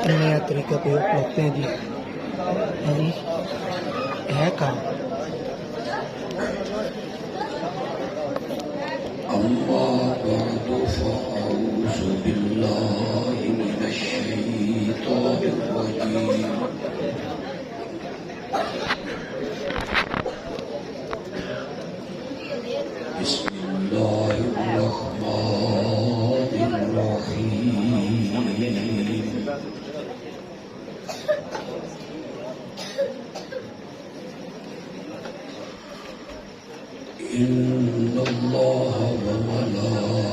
نیا طریقہ پہ لگتے ہیں جی ابھی ہے کام أما بعد فأعوذ بالله من الشيطان الرجيم بسم الله الرحمن الرحيم إن الله وملائكته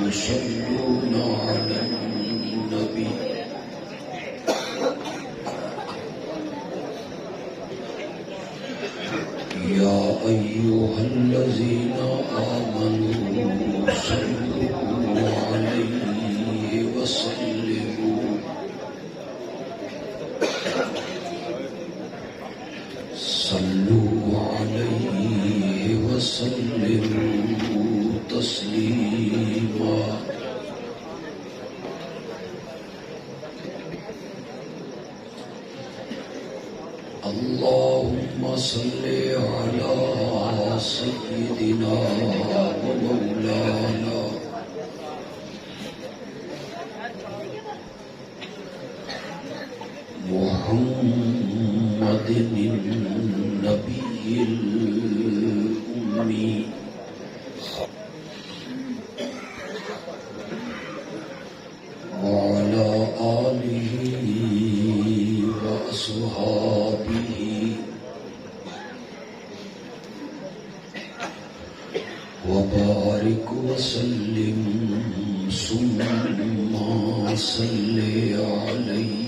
يصلون على النبي يا أيها الذين آمنوا صلوا عليه وسلموا تسليما اللهم صل على سيدنا ومولانا محمد النبي الأمي وعلى آله وأصحابه وبارك وسلم ثم صل عليه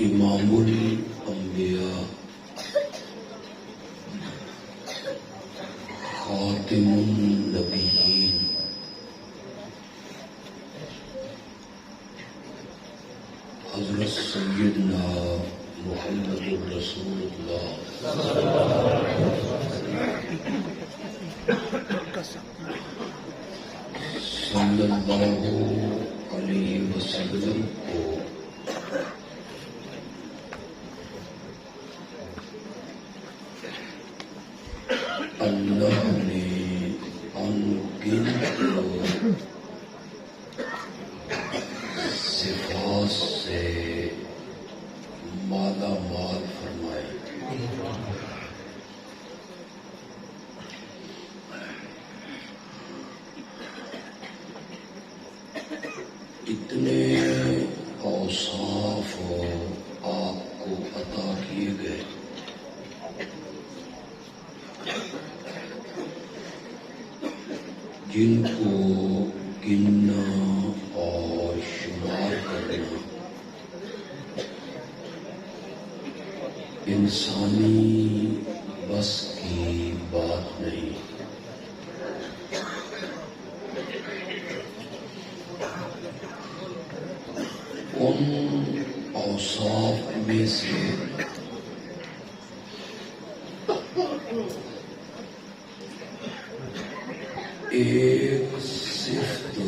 امام الانبیاء خاتم النبیین حضرت سیدنا محمد رسول اللہ صلی اللہ علیہ وسلم کو اللہ نے انگنت صفات سے مالا مال فرمائے اتنے اوصاف آپ کو عطا کیے گئے جن کو گننا اور شمار کرنا انسانی بس کی بات نہیں. ان اوصاف میں سے ایک صفت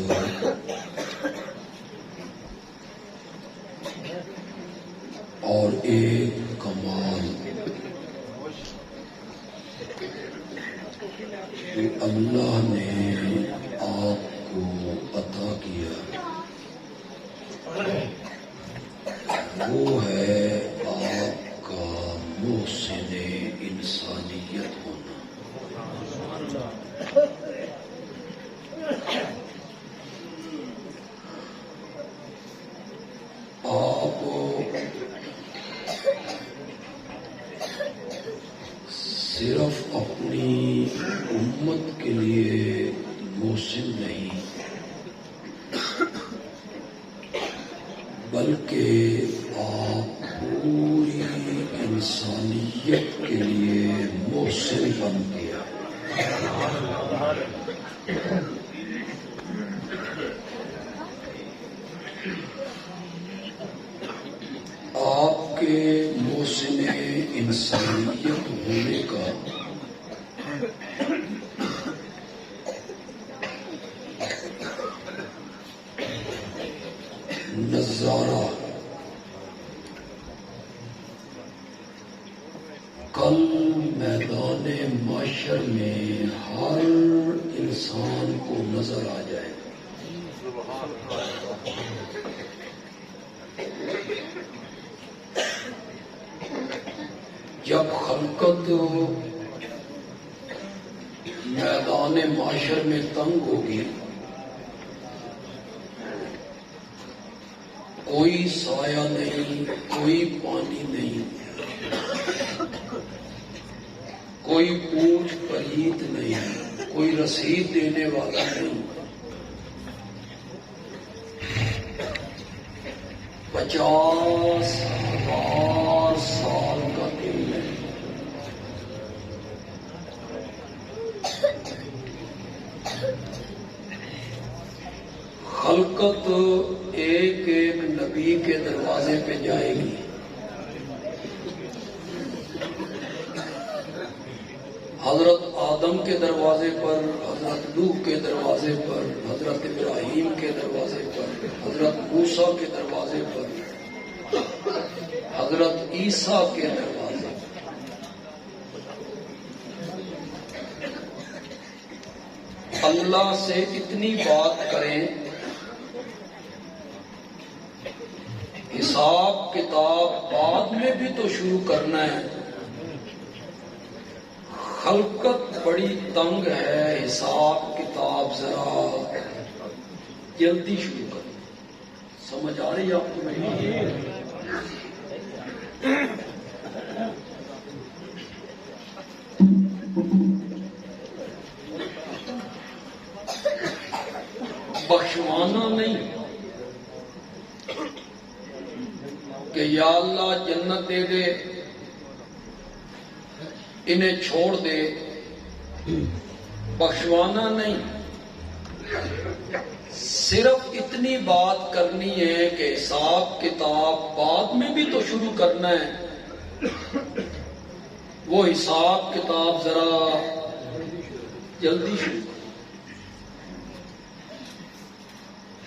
اور ایک کمال کہ اللہ نے آپ کو عطا کیا وہ ہے آپ کا محسن انسانیت ہونا. آپ صرف اپنی امت کے لیے محسن نہیں بلکہ آپ پوری انسانیت کے لیے محسن بن گیا۔ آپ کے محسن انسانیت ہونے کا نظارہ کل میدان معاشر میں ہر انسان کو نظر آ جائے گا۔ جب خلقت میدان معاشر میں تنگ ہوگی، کوئی سایہ نہیں، کوئی پانی نہیں، کوئی پوچھ پلیت نہیں، کوئی رسید دینے والا نہیں، 50,000 سال کا دن ہے۔ خلقت ایک ایک نبی کے دروازے پہ جائے گی۔ حضرت آدم کے دروازے پر، حضرت نوح کے دروازے پر، حضرت ابراہیم کے دروازے پر، حضرت موسیٰ کے دروازے پر، حضرت عیسیٰ کے دروازے پر۔ اللہ سے اتنی بات کریں، حساب کتاب بعد میں بھی تو شروع کرنا ہے۔ خلقت بڑی تنگ ہے، حساب کتاب ذرا جلدی شروع کریں۔ سمجھ آ رہی ہے آپ کو؟ بخشوانا نہیں کہ یا اللہ جنت دے دے، انہیں چھوڑ دے، بخشوانا نہیں، صرف اتنی بات کرنی ہے کہ حساب کتاب بعد میں بھی تو شروع کرنا ہے۔ وہ حساب کتاب ذرا جلدی شروع کریں۔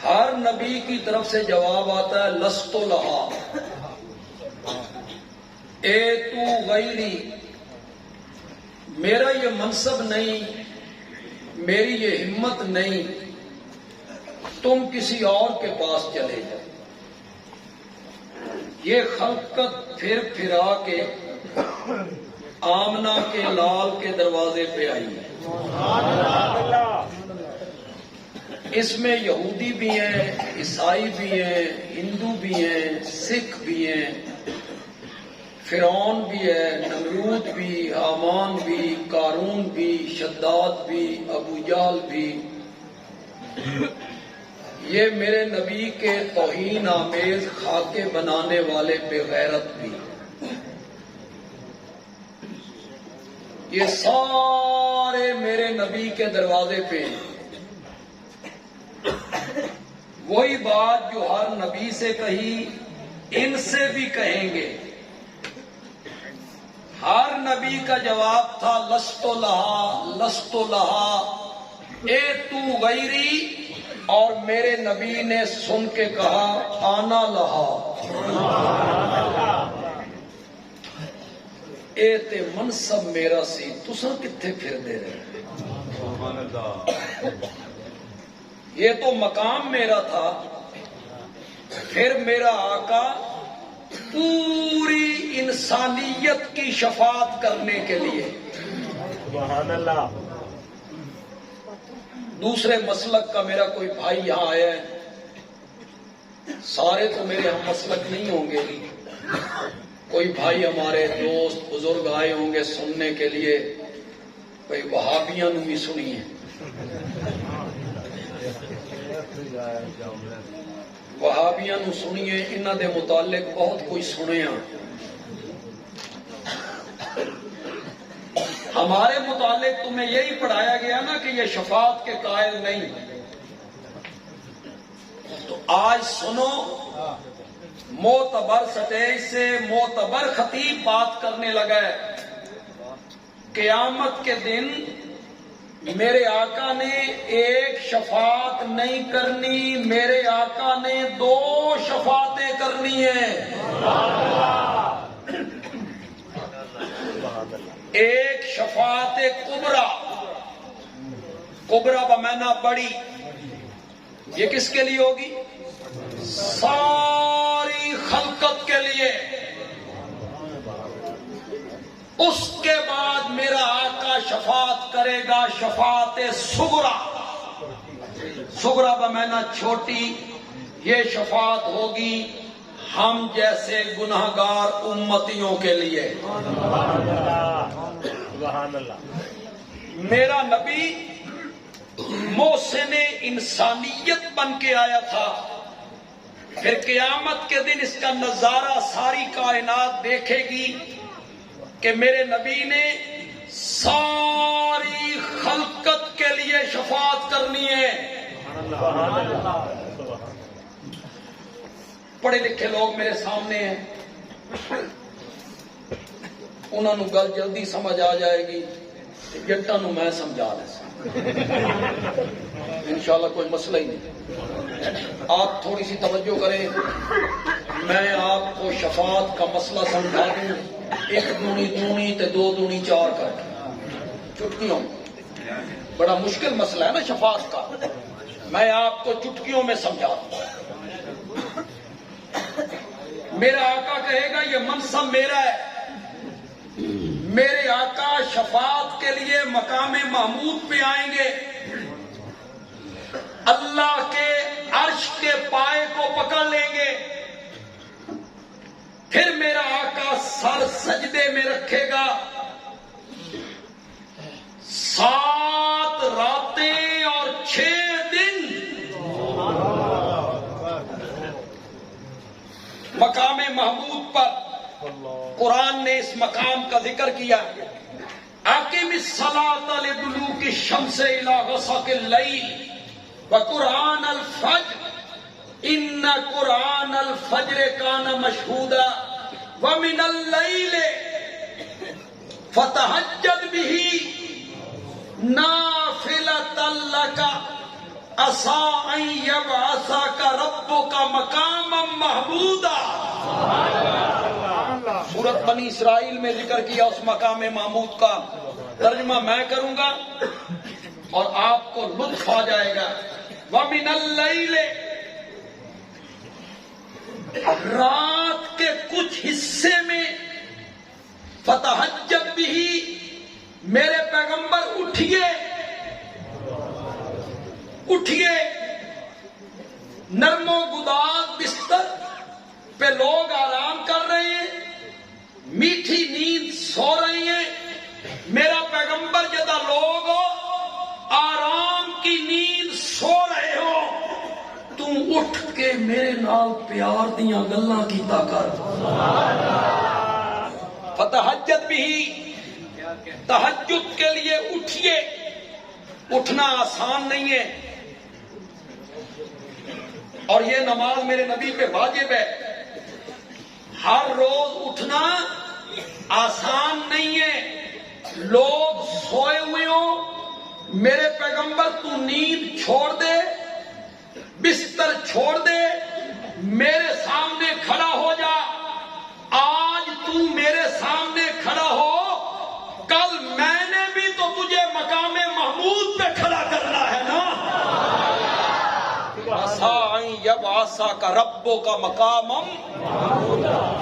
ہر نبی کی طرف سے جواب آتا ہے لست لہا، اے تو غیری، میرا یہ منصب نہیں، میری یہ ہمت نہیں، تم کسی اور کے پاس چلے جاؤ۔ یہ خلقت پھر پھرا کے آمنہ کے لال کے دروازے پہ آئی ہے۔ اس میں یہودی بھی ہیں، عیسائی بھی ہیں، ہندو بھی ہیں، سکھ بھی ہیں، فرعون بھی ہے، نمرود بھی، حامان بھی، قارون بھی، شداد بھی، ابو جہل بھی۔ یہ میرے نبی کے توہین آمیز خاکے بنانے والے بے غیرت بھی، یہ سارے میرے نبی کے دروازے پہ ہیں۔ وہی بات جو ہر نبی سے کہی، ان سے بھی کہیں گے۔ ہر نبی کا جواب تھا لست لہا، لست لہا، اے تو غیری، اور میرے نبی نے سن کے کہا آنا لہا، اے تے منصب میرا سی، تساں کتھے پھر دے رہے؟ یہ تو مقام میرا تھا۔ پھر میرا آقا پوری انسانیت کی شفاعت کرنے کے لیے، سبحان اللہ، دوسرے مسلک کا میرا کوئی بھائی یہاں آیا ہے، سارے تو میرے ہم مسلک نہیں ہوں گے، کوئی بھائی ہمارے دوست بزرگ آئے ہوں گے سننے کے لیے، کوئی وہابیاں نو بھی سنیے، وہابیاں نو سنیے، انہاں دے متعلق بہت کوئی سنیا۔ ہمارے متعلق تمہیں یہی پڑھایا گیا نا کہ یہ شفاعت کے قائل نہیں. تو آج سنو، معتبر سٹیج سے معتبر خطیب بات کرنے لگا ہے. قیامت کے دن میرے آقا نے ایک شفاعت نہیں کرنی، میرے آقا نے 2 شفاعتیں کرنی ہیں. ایک شفاعت کبرا، کبرا بمعنی بڑی، یہ کس کے لیے ہوگی؟ ساری خلقت کے لیے. اس کے بعد میرا آقا شفاعت کرے گا شفاعت صغرا. صغرا بمعنی چھوٹی. یہ شفاعت ہوگی ہم جیسے گناہگار امتیوں کے لیے. سبحان اللہ. میرا نبی محسن انسانیت بن کے آیا تھا. پھر قیامت کے دن اس کا نظارہ ساری کائنات دیکھے گی کہ میرے نبی نے ساری خلقت کے لیے شفاعت کرنی ہے. پڑھے لکھے لوگ میرے سامنے ہیں، انہوں نے گل جلدی سمجھ آ جائے گی، جٹاں نوں میں سمجھا دیں انشاءاللہ، کوئی مسئلہ ہی نہیں. آپ تھوڑی سی توجہ کریں، میں آپ کو شفاعت کا مسئلہ سمجھا دوں 1 دونی 2 تے 2 دونی 4 کر کے چٹکیوں. بڑا مشکل مسئلہ ہے نا شفاعت کا، میں آپ کو چٹکیوں میں سمجھا دوں. میرا آقا کہے گا یہ منصب میرا ہے. میرے آقا شفاعت کے لیے مقام محمود پہ آئیں گے، اللہ کے عرش کے پائے کو پکڑ لیں گے. پھر میرا آقا سر سجدے میں رکھے گا. 7 راتیں اور 6 دن مقام محمود پر. قرآن نے اس مقام کا ذکر کیا. اقم الصلاۃ لدلوک الشمس الی غسق اللیل وقرآن الفجر ان قرآن الفجر کان مشہودا ومن اللیل فتہجد بہ نافلۃ لک عسیٰ ان یبعثک ربک مقاما محمودا. سورۃ بنی اسرائیل میں ذکر کیا اس مقام محمود کا. ترجمہ میں کروں گا اور آپ کو لطف آ جائے گا. وَمِنَ اللَّيْلِ، رات کے کچھ حصے میں فتہجد بھی، میرے پیغمبر اٹھیے اٹھیے. نرم و گداز بستر پہ لوگ آرام کر رہے ہیں، میٹھی نیند سو رہے ہیں. میرا پیغمبر جدا لوگ آرام کی نیند سو رہے ہو، تم اٹھ کے میرے نال پیار دیاں گلاں کیتا کر. فتہجد بھی، تہجد کے لیے اٹھیے. اٹھنا آسان نہیں ہے، اور یہ نماز میرے نبی پہ واجب ہے. ہر روز اٹھنا آسان نہیں ہے. لوگ سوئے ہوئے ہوں، میرے پیغمبر تو نیند چھوڑ دے، بستر چھوڑ دے، میرے سامنے کھڑا ہو جا. آج تو میرے سامنے کھڑا ہو، کل میں نے بھی تو تجھے مقام محمود پہ کھڑا کرنا ہے نا. یبعثک ربک مقاما،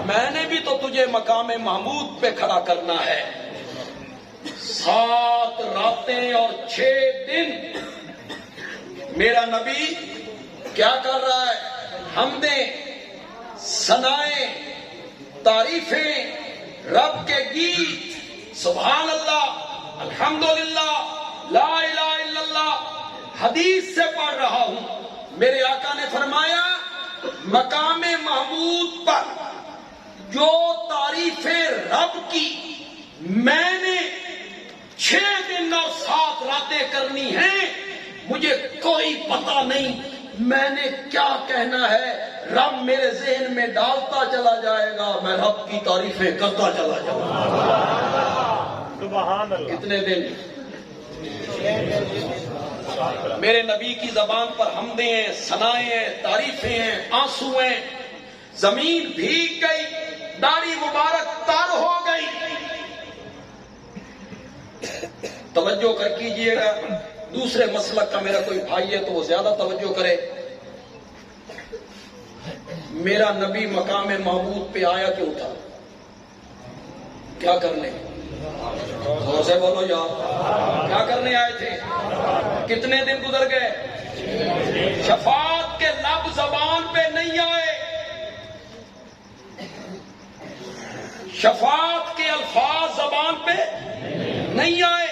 میں نے بھی تو تجھے مقام محمود پہ کھڑا کرنا ہے. 7 راتیں اور 6 دن میرا نبی کیا کر رہا ہے؟ حمدیں، ثنائیں، تعریفیں، رب کے گیت، سبحان اللہ، الحمدللہ، لا الہ الا اللہ. حدیث سے پڑھ رہا ہوں. میرے آقا نے فرمایا مقام محمود پر جو تعریف رب کی میں نے 6 دن اور 7 راتیں کرنی ہیں، مجھے کوئی پتہ نہیں میں نے کیا کہنا ہے، رب میرے ذہن میں ڈالتا چلا جائے گا، میں رب کی تعریفیں کرتا چلا جاؤں گا۔ سبحان اللہ۔ کتنے دن؟ میرے نبی کی زبان پر حمدیں ہیں، ثنائیں ہیں، تعریفیں ہیں، آنسو ہیں، زمین بھیگ گئی، داڑھی مبارک تر ہو گئی۔ توجہ کر کیجئے گا، دوسرے مسلک کا میرا کوئی بھائی ہے تو وہ زیادہ توجہ کرے۔ میرا نبی مقام محمود پہ آیا کیوں تھا؟ کیا کرنے؟ زور سے بولو یار، کیا کرنے آئے تھے؟ کتنے دن گزر گئے؟ شفاعت کے لب زبان پہ نہیں آئے، شفاعت کے الفاظ زبان پہ نہیں آئے۔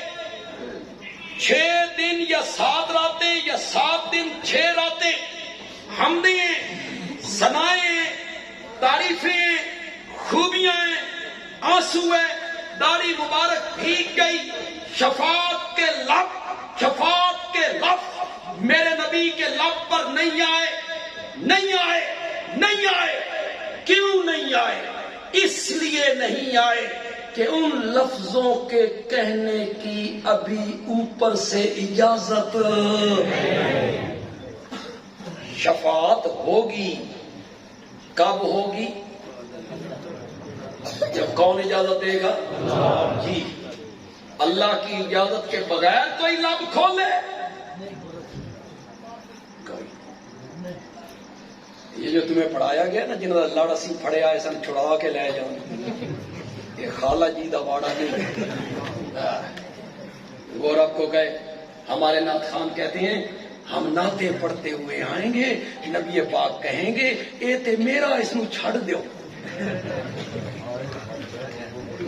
6 دن یا 7 راتیں یا 7 دن 6 راتیں حمدیں، ثنائیں، تعریفیں، خوبیاں، آنسو ہے، داڑھی مبارک بھیگ گئی، شفاعت کے لفظ میرے نبی کے لب پر نہیں آئے، نہیں آئے، نہیں آئے۔ کیوں نہیں آئے؟ اس لیے نہیں آئے کہ ان لفظوں کے کہنے کی ابھی اوپر سے اجازت۔ شفاعت ہوگی، کب ہوگی؟ جب کون اجازت دے گا؟ جی، اللہ کی اجازت کے بغیر کوئی لب کھولے؟ یہ جو تمہیں پڑھایا گیا نا، جنہوں نے لڑ سی پھڑیا ہے سن چھڑا کے لے جاؤں، یہ خالہ جی دا واڑا نہیں۔ گورب کو گئے، ہمارے نعت خان کہتے ہیں ہم نعتیں پڑھتے ہوئے آئیں گے، نبی پاک کہیں گے اے تے میرا اس نو چھڑ دیو۔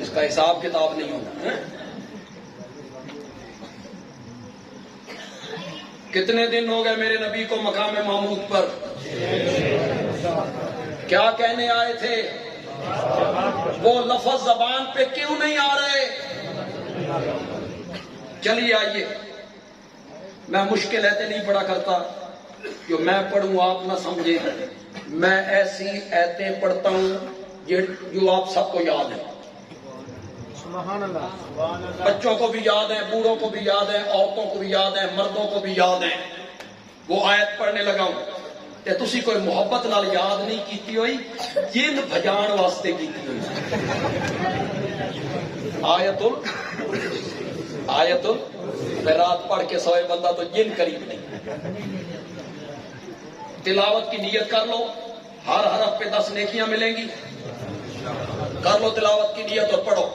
اس کا حساب کتاب نہیں ہونا۔ کتنے دن ہو گئے میرے نبی کو مقام محمود پر؟ کیا کہنے آئے تھے؟ وہ لفظ زبان پہ کیوں نہیں آ رہے؟ چلیے آئیے، میں مشکل ایتیں نہیں پڑھا کرتا، جو میں پڑھوں آپ نہ سمجھے، میں ایسی ایتیں پڑھتا ہوں جو آپ سب کو یاد ہے، بچوں کو بھی یاد ہے، بوڑھوں کو بھی یاد ہے، عورتوں کو بھی یاد ہے، مردوں کو بھی یاد ہے۔ وہ آیت پڑھنے لگا ہوں تے تسی کوئی محبت نال یاد نہیں کیتی ہوئی، جن بھجان واسطے کیتی ہوئی۔ آیت رات پڑھ کے سوئے بندہ تو جن قریب نہیں۔ تلاوت کی نیت کر لو، ہر حرف پہ 10 نیکیاں ملیں گی۔ کر لو تلاوت کی نیت اور پڑھو،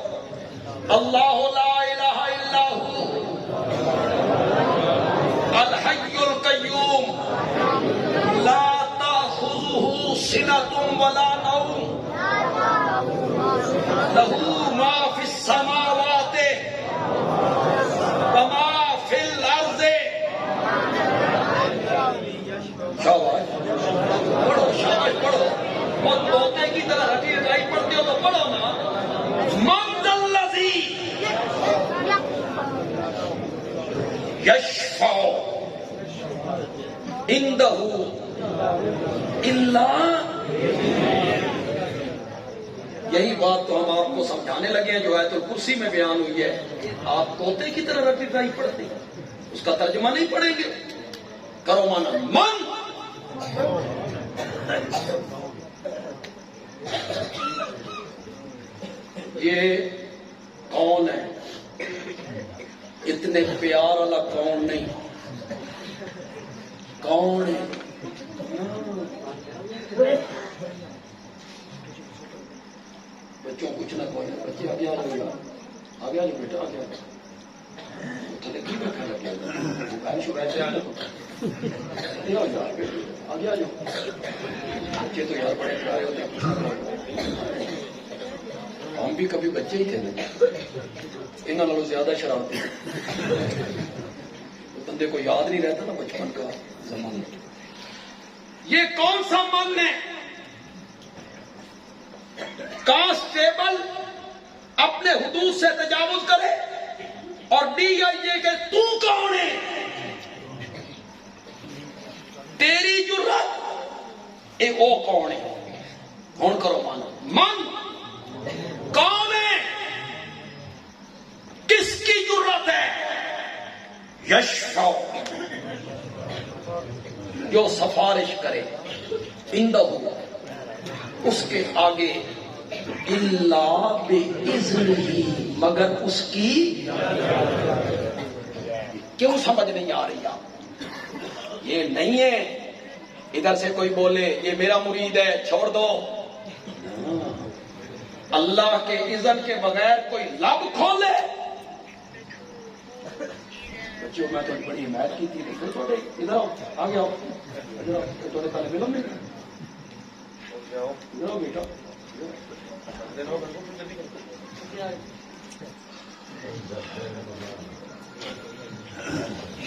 اللہ لا الہ الا ہو الحی القیوم لا تأخذہ سنۃ ولا نوم لہ ما فی السماوات وما فی الارض۔ شاباش پڑھو، شاباش پڑھو، بہت طوطے کی طرح رٹی رٹائی پڑھتے ہو تو پڑھو نا۔ من ذا الذی یشفع عندہ الا، یہی بات تو ہم آپ کو سمجھانے لگے ہیں جو آیت الکرسی میں بیان ہوئی ہے۔ آپ طوطے کی طرح رٹی رٹائی پڑھتے ہیں، اس کا ترجمہ نہیں پڑھیں گے۔ کرو مانا من، یہ کون ہے؟ اتنے پیار والا کون نہیں، کون ہے؟ بچوں کچھ نہ کوئی، بچے آگے آ جاؤ، آگے آ جاؤ بیٹا، آگے آ جاؤ، تھلے کی بیٹھا لگے آگے آ جاؤ۔ بچے تو یار بڑے پیارے ہوتے ہیں، ہم بھی کبھی بچے ہی تھے نا، انہوں نے زیادہ شرارتی بندے کو یاد نہیں رہتا نا بچپن کا زمانہ۔ یہ کون سا من ہے؟ کانسٹیبل اپنے حدود سے تجاوز کرے، اور ڈی آئی یہ کہ تو کون ہے؟ تیری جرات اے او کون ہے؟ کون کرو مانا من کون ہے؟ کس کی جرات ہے؟ یشفع جو سفارش کرے اندہ اس کے آگے الا باذنہ مگر اس کی کیوں سمجھ نہیں آ رہی آپ؟ یہ نہیں ہے ادھر سے کوئی بولے یہ میرا مرید ہے چھوڑ دو، اللہ کے اذن کے بغیر کوئی لب کھولے۔ بچوں میں تو بڑی حمایت کی تھی، چھوٹے ادھر آؤ، آگے آؤ، ادھر آؤ، چھوٹے طالب علم نہیں ادھر آؤ بیٹا۔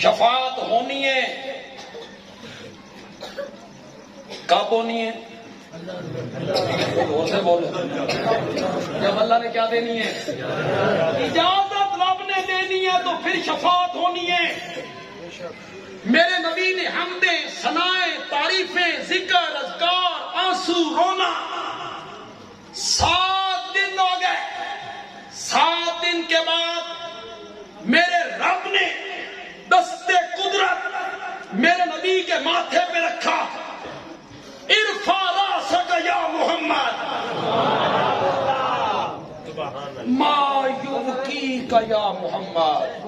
شفاعت ہونی ہے، کب ہونی ہے؟ سے بولو جب اللہ نے کیا دینی ہے؟ اجازت رب نے دینی ہے تو پھر شفاعت ہونی ہے۔ میرے نبی نے حمدیں، ثنائیں، تعریفیں، ذکر، اذکار، آنسو، رونا 7 دن ہو گئے۔ 7 دن کے بعد میرے رب نے دستے قدرت میرے نبی کے ماتھے پہ رکھا، ارفع راسک یا محمد ما یبکیک یا محمد،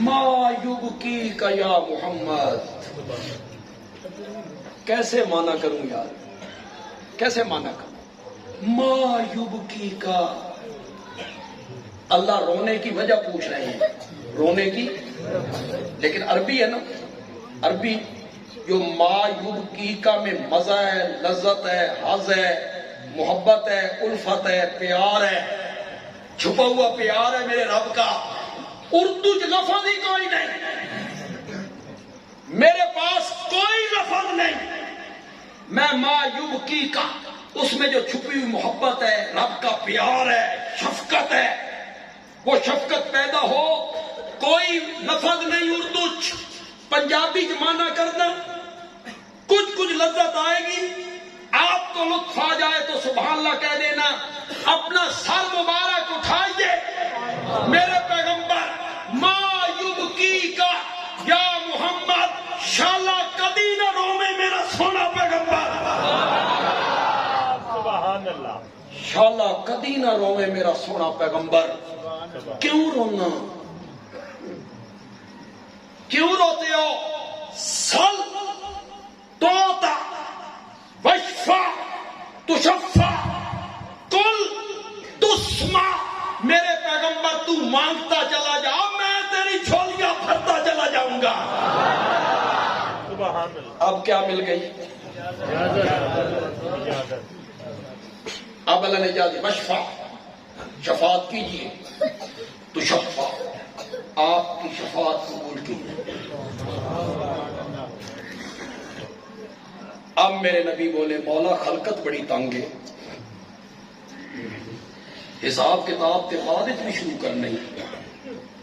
ما یبکیک یا محمد۔ کیسے مانا کروں یار، کیسے مانا کروں؟ ما یبکیک، اللہ رونے کی وجہ پوچھ رہے ہیں، رونے کی، لیکن عربی ہے نا، عربی جو ما یبکیکا میں مزہ ہے، لذت ہے، حظ ہے، محبت ہے، الفت ہے، پیار ہے، چھپا ہوا پیار ہے میرے رب کا۔ اردو لفظ ہی کوئی نہیں، میرے پاس کوئی لفظ نہیں۔ میں ما یبکیکا اس میں جو چھپی ہوئی محبت ہے، رب کا پیار ہے، شفقت ہے، وہ شفقت پیدا ہو، کوئی لفظ نہیں اردو پنجابی زمانہ کرنا، کچھ لذت آئے گی، آپ کو لطف آ جائے تو سبحان اللہ کہہ دینا۔ اپنا سر مبارک اٹھائیے، میرے پیغمبر ما یبکیکا یا محمد، شالا کبھی نہ روے میرا سونا پیغمبر، سبحان اللہ، شالا کبھی نہ روے میرا سونا پیغمبر۔ کیوں رونا؟ کیوں روتے ہو؟ سل توتا وشفا تشفا کل تسمع، میرے پیغمبر تو مانگتا چلا جا، میں تیری جھولیاں بھرتا چلا جاؤں گا۔ سبحان اللہ۔ اب کیا مل گئی؟ اب اللہ نے اجازت، وشفا شفاعت کیجیے، تو شفا آپ کی شفاعت قبول کی۔ اب میرے نبی بولے مولا خلقت بڑی تنگ ہے، حساب کتاب کے بعد بھی شروع کرنا ہی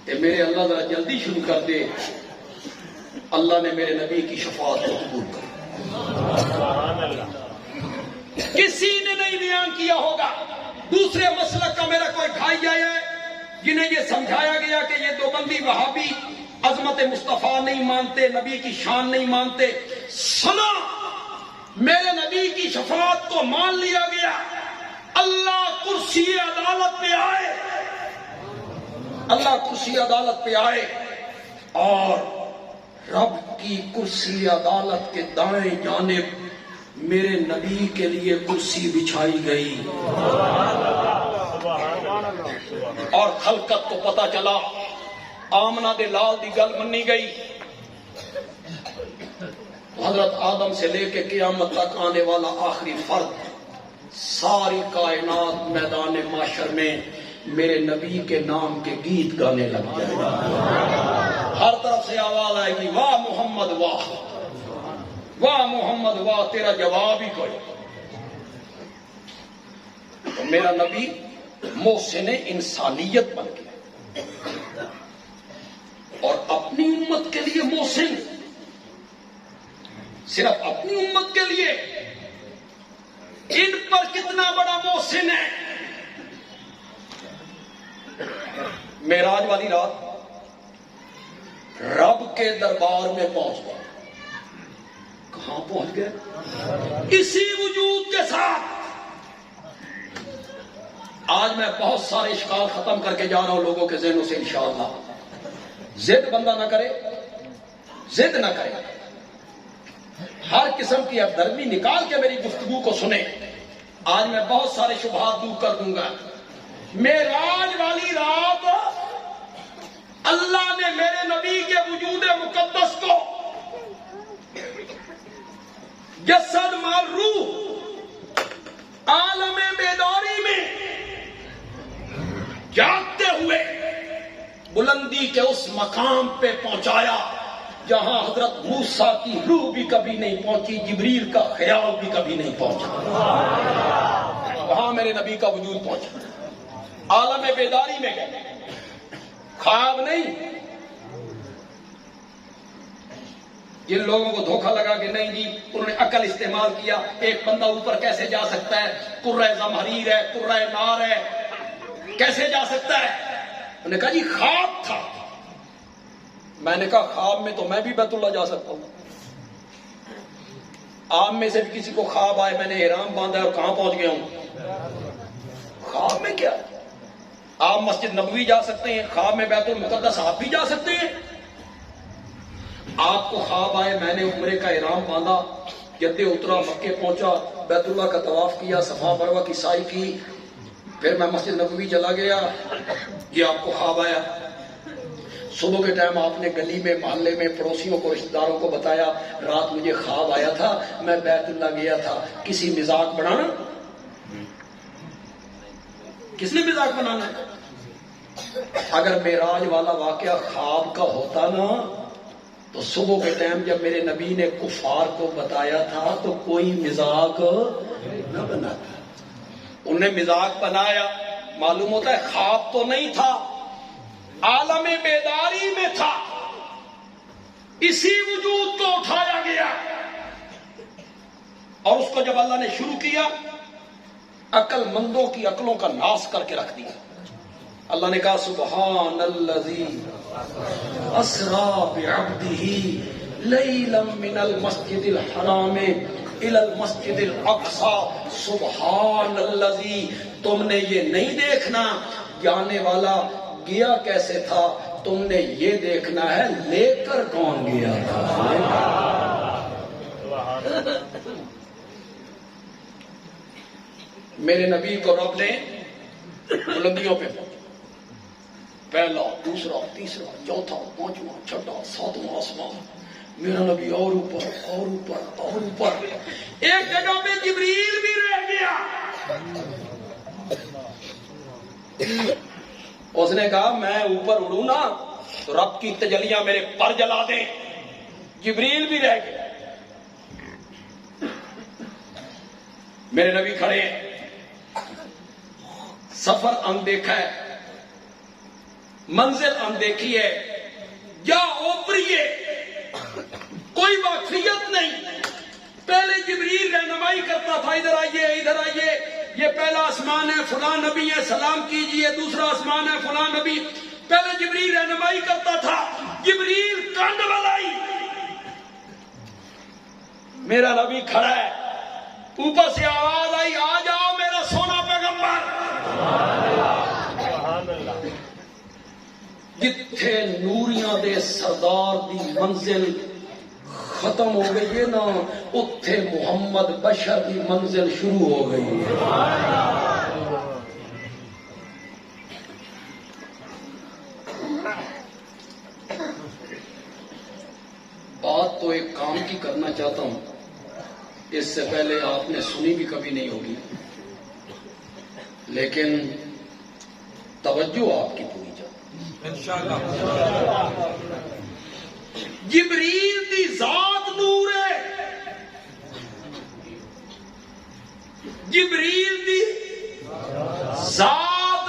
کہ میرے اللہ ذرا جلدی شروع کر دے۔ اللہ نے میرے نبی کی شفاعت کو قبول کر۔ سبحان اللہ۔ کسی نے نہیں بیان کیا ہوگا۔ دوسرے مسلک کا میرا کوئی بھائی آیا ہے جنہیں یہ سمجھایا گیا کہ یہ دیوبندی وہابی عظمت مصطفیٰ نہیں مانتے، نبی کی شان نہیں مانتے۔ سنا، میرے نبی کی شفاعت کو مان لیا گیا، اللہ کرسی عدالت پہ آئے، اللہ کرسی عدالت پہ آئے اور رب کی کرسی عدالت کے دائیں جانب میرے نبی کے لیے کرسی بچھائی گئی، اور خلقت کو پتا چلا، آمنہ دے لال دی گل منی گئی۔ حضرت آدم سے لے کے قیامت تک آنے والا آخری فرد، ساری کائنات میدان معاشر میں میرے نبی کے نام کے گیت گانے لگ جائے گا۔ ہر طرف سے آواز آئے گی، واہ محمد واہ، واہ محمد واہ، تیرا جواب ہی کوئی۔ تو میرا نبی محسن انسانیت بن گیا، اور اپنی امت کے لیے محسن، صرف اپنی امت کے لیے، ان پر کتنا بڑا محسن ہے۔ معراج والی رات رب کے دربار میں پہنچ گئے۔ کہاں پہنچ گئے؟ اسی وجود کے ساتھ۔ آج میں بہت سارے اشکال ختم کر کے جا رہا ہوں لوگوں کے ذہنوں سے انشاءاللہ۔ ضد بندہ نہ کرے، ضد نہ کرے، ہر قسم کی ہمدردی نکال کے میری گفتگو کو سنیں۔ آج میں بہت سارے شبہات دور کر دوں گا۔ معراج والی رات اللہ نے میرے نبی کے وجود مقدس کو جسد مال روح عالم بیداری میں جاگتے ہوئے بلندی کے اس مقام پہ پہنچایا جہاں حضرت موسیٰ کی روح بھی کبھی نہیں پہنچی، جبریل کا خیال بھی کبھی نہیں پہنچا، وہاں میرے نبی کا وجود پہنچا۔ عالم بیداری میں گئے، خواب نہیں۔ جن لوگوں کو دھوکہ لگا کہ نہیں جی انہوں نے عقل استعمال کیا، ایک بندہ اوپر کیسے جا سکتا ہے، قرہ زمہریر ہے، قرہ نار ہے، کیسے جا سکتا ہے؟ انہوں نے کہا جی خواب تھا۔ میں نے کہا خواب میں تو میں بھی بیت اللہ جا سکتا ہوں۔ آپ میں سے بھی کسی کو خواب آئے میں نے احرام باندھا ہے اور کہاں پہنچ گیا ہوں؟ خواب میں کیا؟ آپ مسجد نبوی جا سکتے ہیں، خواب میں بیت المقدس آپ بھی جا سکتے ہیں۔ آپ کو خواب آئے میں نے عمرے کا احرام باندھا، جدے اترا، مکے پہنچا، بیت اللہ کا طواف کیا، صفا مروہ کی سعی کی، پھر میں مسجد نبوی چلا گیا، یہ آپ کو خواب آیا۔ صبح کے ٹائم آپ نے گلی میں، محلے میں، پڑوسیوں کو، رشتہ داروں کو بتایا رات مجھے خواب آیا تھا، میں بیت اللہ گیا تھا۔ کسی مذاق بنانا؟ کس نے مذاق بنانا ہے؟ اگر معراج والا واقعہ خواب کا ہوتا نا تو صبح کے ٹائم جب میرے نبی نے کفار کو بتایا تھا تو کوئی مذاق نہ بناتا۔ انہوں نے مذاق بنایا، معلوم ہوتا ہے خواب تو نہیں تھا، عالم بیداری میں تھا، اسی وجود کو اٹھایا گیا، اور اس کو جب اللہ نے شروع کیا عقل مندوں کی عقلوں کا ناس کر کے رکھ دیا۔ اللہ نے کہا سبحان الذی اسرا بعبدہ لیلا من المسجد الحرام الی المسجد الاقصی۔ سبحان الذی، تم نے یہ نہیں دیکھنا جانے والا گیا کیسے تھا، تم نے یہ دیکھنا ہے لے کر کون گیا تھا۔ میرے نبی کو رب نے بلندیوں پہ پہلا، دوسرا، تیسرا، چوتھا، پانچواں، چھٹا، ساتواں آسمان، میرا نبی اور اوپر اور اوپر اور اوپر۔ ایک جگہ پہ جبریل بھی رہ گیا، اس نے کہا میں اوپر اڑوں نا تو رب کی تجلیاں میرے پر جلا دیں، جبریل بھی رہ گیا۔ میرے نبی کھڑے ہیں، سفر اندیکھا ہے، منزل اندیکھی ہے، یا اوپریے، کوئی واقفیت نہیں۔ پہلے جبریل رہنمائی کرتا تھا، ادھر آئیے ادھر آئیے، یہ پہلا آسمان ہے فلاں نبی ہے سلام کیجئے، دوسرا آسمان ہے فلاں نبی۔ پہلے جبریل رہنمائی کرتا تھا، جبریل کنڈ والائی، میرا نبی کھڑا ہے، اوپر سے آواز آئی آ جاؤ میرا سونا پیغمبر۔ جتھے نوریاں دے سردار دی منزل ختم ہو گئی ہے نا، اتھے محمد بشر دی منزل شروع ہو گئی ہے۔ بات تو ایک کام کی کرنا چاہتا ہوں، اس سے پہلے آپ نے سنی بھی کبھی نہیں ہوگی، لیکن توجہ آپ کی پوری جائے۔ جبریل دی ذات نور ہے، جبریل دی ذات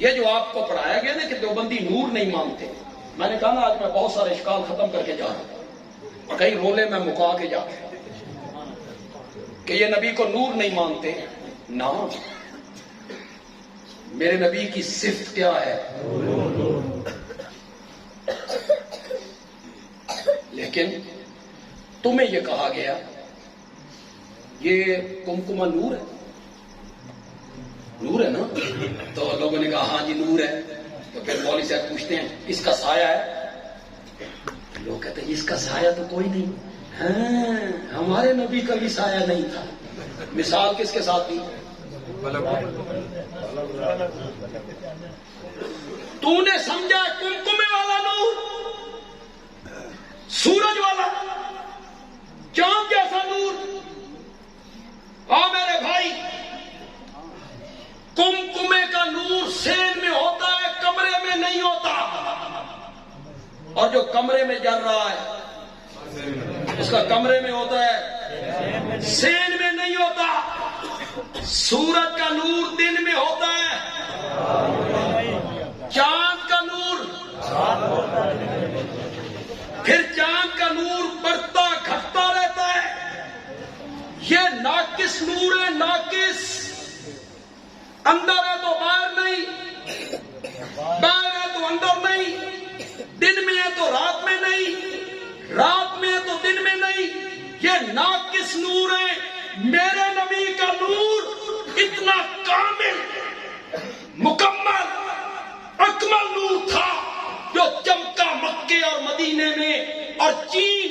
یہ جو آپ کو پڑھایا گیا نا کہ دیوبندی نور نہیں مانتے، میں نے کہا نا آج میں بہت سارے اشکال ختم کر کے جا رہا ہوں، کئی رولے میں مکا کے جا رہا ہوں کہ یہ نبی کو نور نہیں مانتے. نہ، میرے نبی کی صفت کیا ہے؟ لیکن تمہیں یہ کہا گیا یہ کمکما نور ہے، نور ہے نا؟ تو لوگوں نے کہا ہاں جی نور ہے. تو پھر مولوی صاحب پوچھتے ہیں اس کا سایہ ہے؟ لوگ کہتے ہیں اس کا سایہ تو کوئی نہیں. ہاں، ہمارے نبی کا بھی سایہ نہیں تھا. مثال کس کے ساتھ دی؟ تو نے سمجھا کمکمے والا نور، سورج والا، چاند جیسا نور. ہاں میرے بھائی، کمکمے کا نور سین میں ہوتا ہے، کمرے میں نہیں ہوتا. اور جو کمرے میں جل رہا ہے اس کا کمرے میں ہوتا ہے، سین میں نہیں ہوتا. سورج کا نور دن میں ہوتا ہے، چاند کا نور، پھر چاند کا نور بڑھتا گھٹتا رہتا ہے. یہ ناقص نور ہے، ناقص. اندر ہے تو باہر نہیں، باہر ہے تو اندر نہیں، دن میں ہے تو رات میں نہیں، رات میں ہے تو دن میں نہیں. یہ ناقص نور ہے. میرے نبی کا نور اتنا کامل، مکمل، اکمل نور تھا جو چمکا مکے اور مدینے میں اور چین،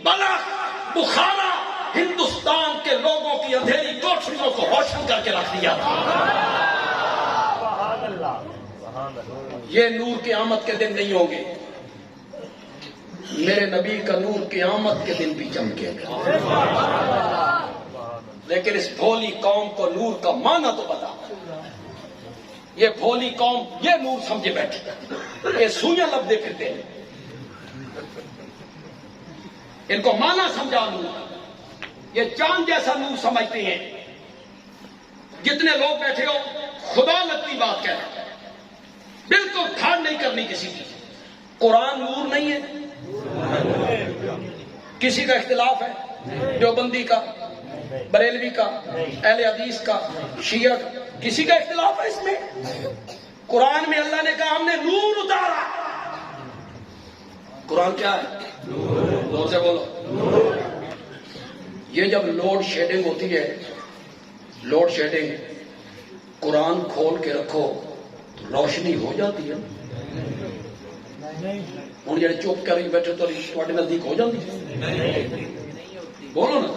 بلخ، بخارا، ہندوستان کے لوگوں کی اندھیری کوٹھریوں کو روشن کر کے رکھ دیا تھا. یہ نور قیامت کے دن نہیں ہوں گے. میرے نبی کا نور قیامت کے دن بھی چمکے گا. لیکن اس بھولی قوم کو نور کا معنی تو بتا. یہ بھولی قوم یہ نور سمجھے بیٹھی، یہ سوئیاں لبدے پھرتے ہیں. ان کو معنی سمجھا نور. یہ چاند جیسا نور سمجھتے ہیں. جتنے لوگ بیٹھے ہو خدا لگتی بات کہہ رہے ہیں، بالکل دھاڑ نہیں کرنی کسی کی. قرآن نور نہیں ہے. کسی کا اختلاف ہے، دیوبندی کا، بریلوی کا، اہل حدیث کا، شیعہ کا، کسی کا اختلاف ہے اس میں؟ قرآن میں اللہ نے کہا ہم نے نور اتارا. قرآن کیا ہے؟ زور سے بولو. یہ جب لوڈ شیڈنگ ہوتی ہے، لوڈ شیڈنگ، قرآن کھول کے رکھو تو روشنی ہو جاتی ہے. ہوں جڑے چپ کر بیٹھے تو نزدیک ہو جاتی ہے. بولو نا،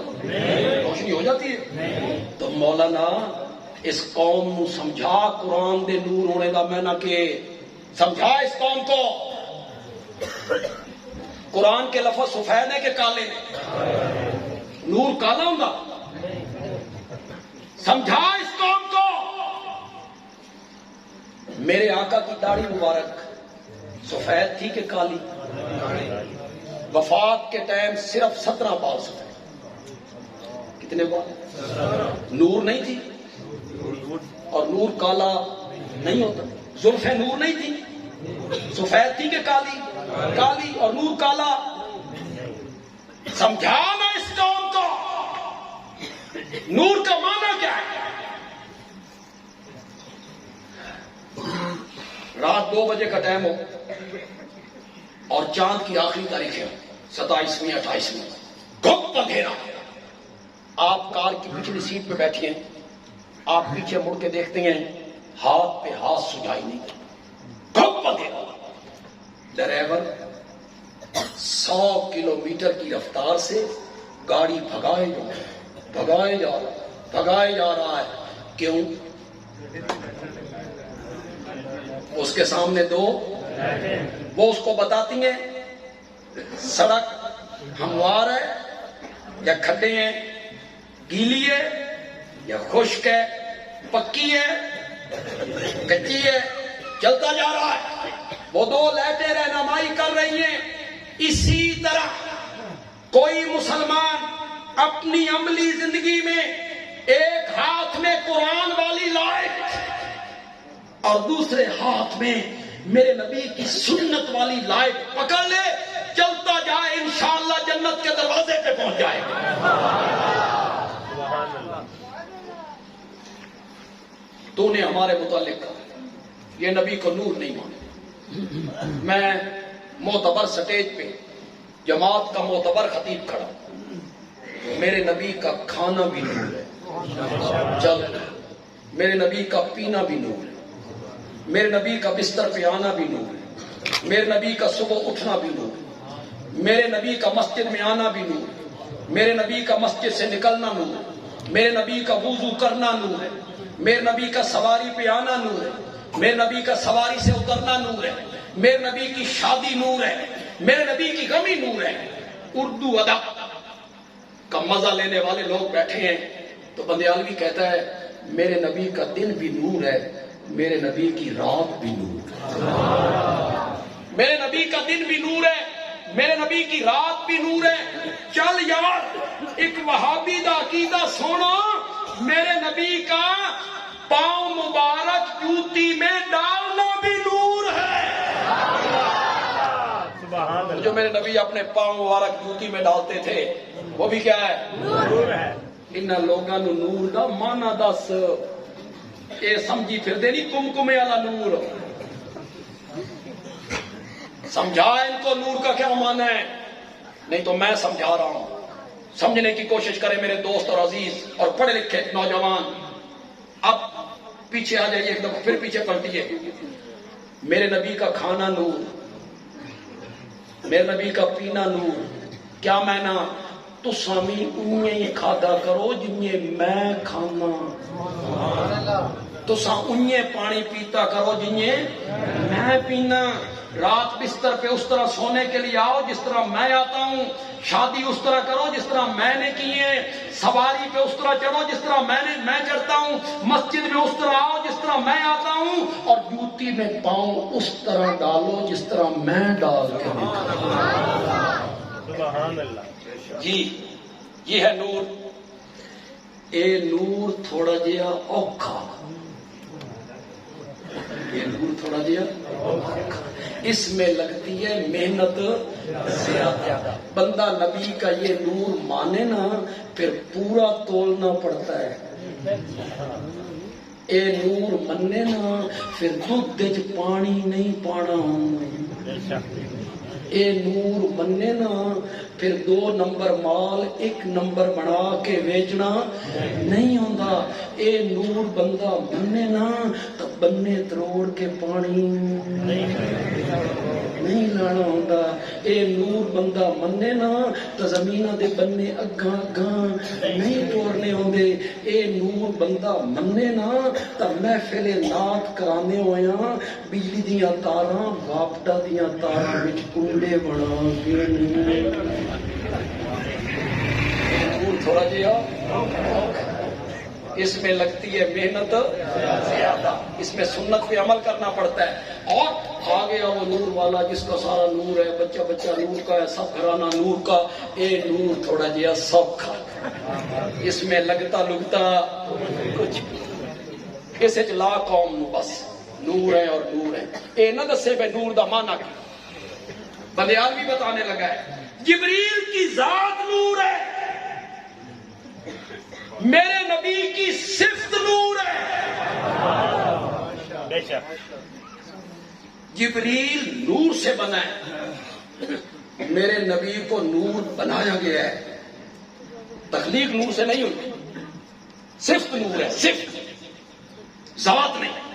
روشنی ہو جاتی ہے. تو مولانا اس قوم نو سمجھا قرآن دے نور ہونے کا میں نہ کہ سمجھا اس قوم کو. قرآن کے لفظ سفید ہے کہ کالے؟ نور کالا ہوں. سمجھا اس قوم کو. میرے آقا کی داڑھی مبارک سفید تھی کہ کالی؟ وفات کے ٹائم صرف 17 بال سفید. کتنے بال؟ نور نہیں تھی. اور نور کالا نہیں ہوتا. زلفیں نور نہیں تھی، سفید تھی کہ کالی؟ کالی. اور نور کالا. سمجھانا اس قوم کو نور کا معنی کیا ہے. رات 2 بجے کا ٹائم ہو اور چاند کی آخری تاریخ ہے 27ویں 28ویں، گھپ اندھیرا. آپ کار کی پچھلی سیٹ پہ بیٹھی ہیں، آپ پیچھے مڑ کے دیکھتے ہیں، ہاتھ پہ ہاتھ سجائی نہیں، گھپ اندھیرا. ڈرائیور 100 کلومیٹر کی رفتار سے گاڑی بھگائے جا رہا ہے. کیوں؟ اس کے سامنے 2 وہ اس کو بتاتی ہیں سڑک ہموار ہے یا کھڈے ہیں، گیلی ہے یا خشک ہے، پکی ہے کچی ہے. چلتا جا رہا ہے. وہ 2 لائٹیں رہنمائی کر رہی ہیں. اسی طرح کوئی مسلمان اپنی عملی زندگی میں ایک ہاتھ میں قرآن والی لائٹ اور دوسرے ہاتھ میں میرے نبی کی سنت والی لائٹ پکڑ لے، چلتا جائے، انشاءاللہ جنت کے دروازے پہ پہنچ جائے گا۔ سبحان اللہ۔ تو نے ہمارے متعلق کہا یہ نبی کو نور نہیں مانے۔ میں معتبر سٹیج پہ جماعت کا معتبر خطیب کھڑا، میرے نبی کا کھانا بھی نور ہے، چل میرے نبی کا پینا بھی نور ہے، میرے نبی کا بستر پہ آنا بھی نور ہے، میرے نبی کا صبح اٹھنا بھی نور ہے، میرے نبی کا مسجد میں آنا بھی نور ہے، میرے نبی کا مسجد سے نکلنا نور ہے، میرے نبی کا وضو کرنا نور ہے، میرے نبی کا سواری پہ آنا نور ہے، میرے نبی کا سواری سے اترنا نور ہے، میرے نبی کی شادی نور ہے، میرے نبی کی غمی نور ہے۔ اردو ادب کا مزہ لینے والے لوگ بیٹھے ہیں تو بندیالوی کہتا ہے میرے نبی کا دن بھی نور ہے، میرے نبی کی رات بھی نور ہے، میرے نبی کا دن بھی نور ہے، میرے نبی کی رات بھی نور ہے۔ چل یار ایک وہابی دا عقیدہ سونا، میرے نبی کا پاؤں مبارک جوتی میں ڈالنا بھی نور ہے۔ سبحان اللہ۔ جو میرے نبی اپنے پاؤں مبارک جوتی میں ڈالتے تھے وہ بھی کیا ہے؟ نور ہے۔ ان لوگوں نو نور دا مانا دس، اے سمجھی پھر دے نہیں کمکمے والا نور، سمجھا ان کو نور کا کیا مانا ہے؟ نہیں تو میں سمجھا رہا ہوں، سمجھنے کی کوشش کرے میرے دوست اور عزیز اور پڑھے لکھے نوجوان۔ اب پیچھے آ جائیے ایک دفعہ، پھر پیچھے پلٹیے۔ میرے نبی کا کھانا نور، میرے نبی کا پینا نور، کیا معنی؟ تو سامی انہیں کھادا کرو جنہیں میں کھانا، تو انہیں پانی پیتا کرو جنہیں میں پینا۔ رات بستر پہ اس طرح سونے کے لیے آؤ جس طرح میں آتا ہوں، شادی اس طرح کرو جس طرح میں نے کی ہے، سواری پہ اس طرح چڑھو جس طرح میں چڑھتا ہوں، مسجد میں اس طرح آؤ جس طرح میں آتا ہوں، اور جوتی میں پاؤں اس طرح ڈالو جس طرح میں ڈال کے سبحان اللہ۔ جی یہ ہے نور۔ اے نور تھوڑا جہا اوکھا، یہ نور تھوڑا جہا اوکھا، اس میں لگتی ہے محنت زیادہ۔ بندہ نبی کا یہ نور مانے نا پھر پورا تولنا پڑتا ہے۔ اے نور منے نا پھر دودھ وچ پانی نہیں پانا، اے نور منے نا پھر 2 نمبر مال 1 نمبر بنا کے بیچنا نہیں ہوندا۔ اے نور بندہ منے نا تو بننے تروڑ کے پانی نہیں لانا ہوندا۔ اے نور بندہ منے نا تو زمینہ دے بننے اگاں نہیں توڑنے ہوندے۔ اے نور بندہ منے نا تو محفل نعت کرانے ہویاں بجلی دیاں تاراں واپٹا دیاں تاراں وچ کنڈے بنا کے نور تھوڑا جہا، اس میں لگتی ہے محنت زیادہ، اس میں سنت پہ عمل کرنا پڑتا ہے۔ اور آ گیا وہ نور والا جس کا سارا نور ہے، بچہ بچہ نور کا ہے، سب گھرانہ نور کا۔ اے نور تھوڑا جہا سوکھا، اس میں لگتا لگتا کچھ، اس لا قوم نو بس نور ہے اور نور ہے۔ اے نہ دسے بے نور دا مانا کی، بندیال بھی بتانے لگا ہے جبریل کی ذات نور ہے، میرے نبی کی صفت نور ہے۔ بے شک جبریل نور سے بنا ہے، میرے نبی کو نور بنایا گیا ہے۔ تخلیق نور سے نہیں ہوتی، صفت نور ہے، صفت، ذات نہیں۔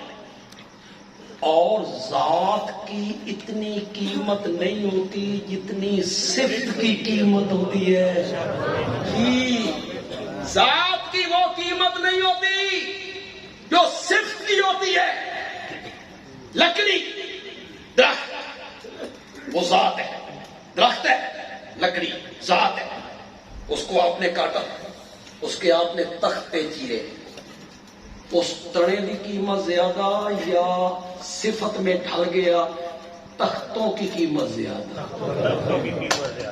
اور ذات کی اتنی قیمت نہیں ہوتی جتنی صفت کی قیمت ہوتی ہے۔ جی ذات کی وہ قیمت نہیں ہوتی جو صفت کی ہوتی ہے۔ لکڑی درخت وہ ذات ہے، درخت ہے، لکڑی ذات ہے، اس کو آپ نے کاٹا، اس کے آپ نے تختے چیرے، اس تڑے کی قیمت زیادہ یا صفت میں ڈھل گیا تختوں کی قیمت زیادہ؟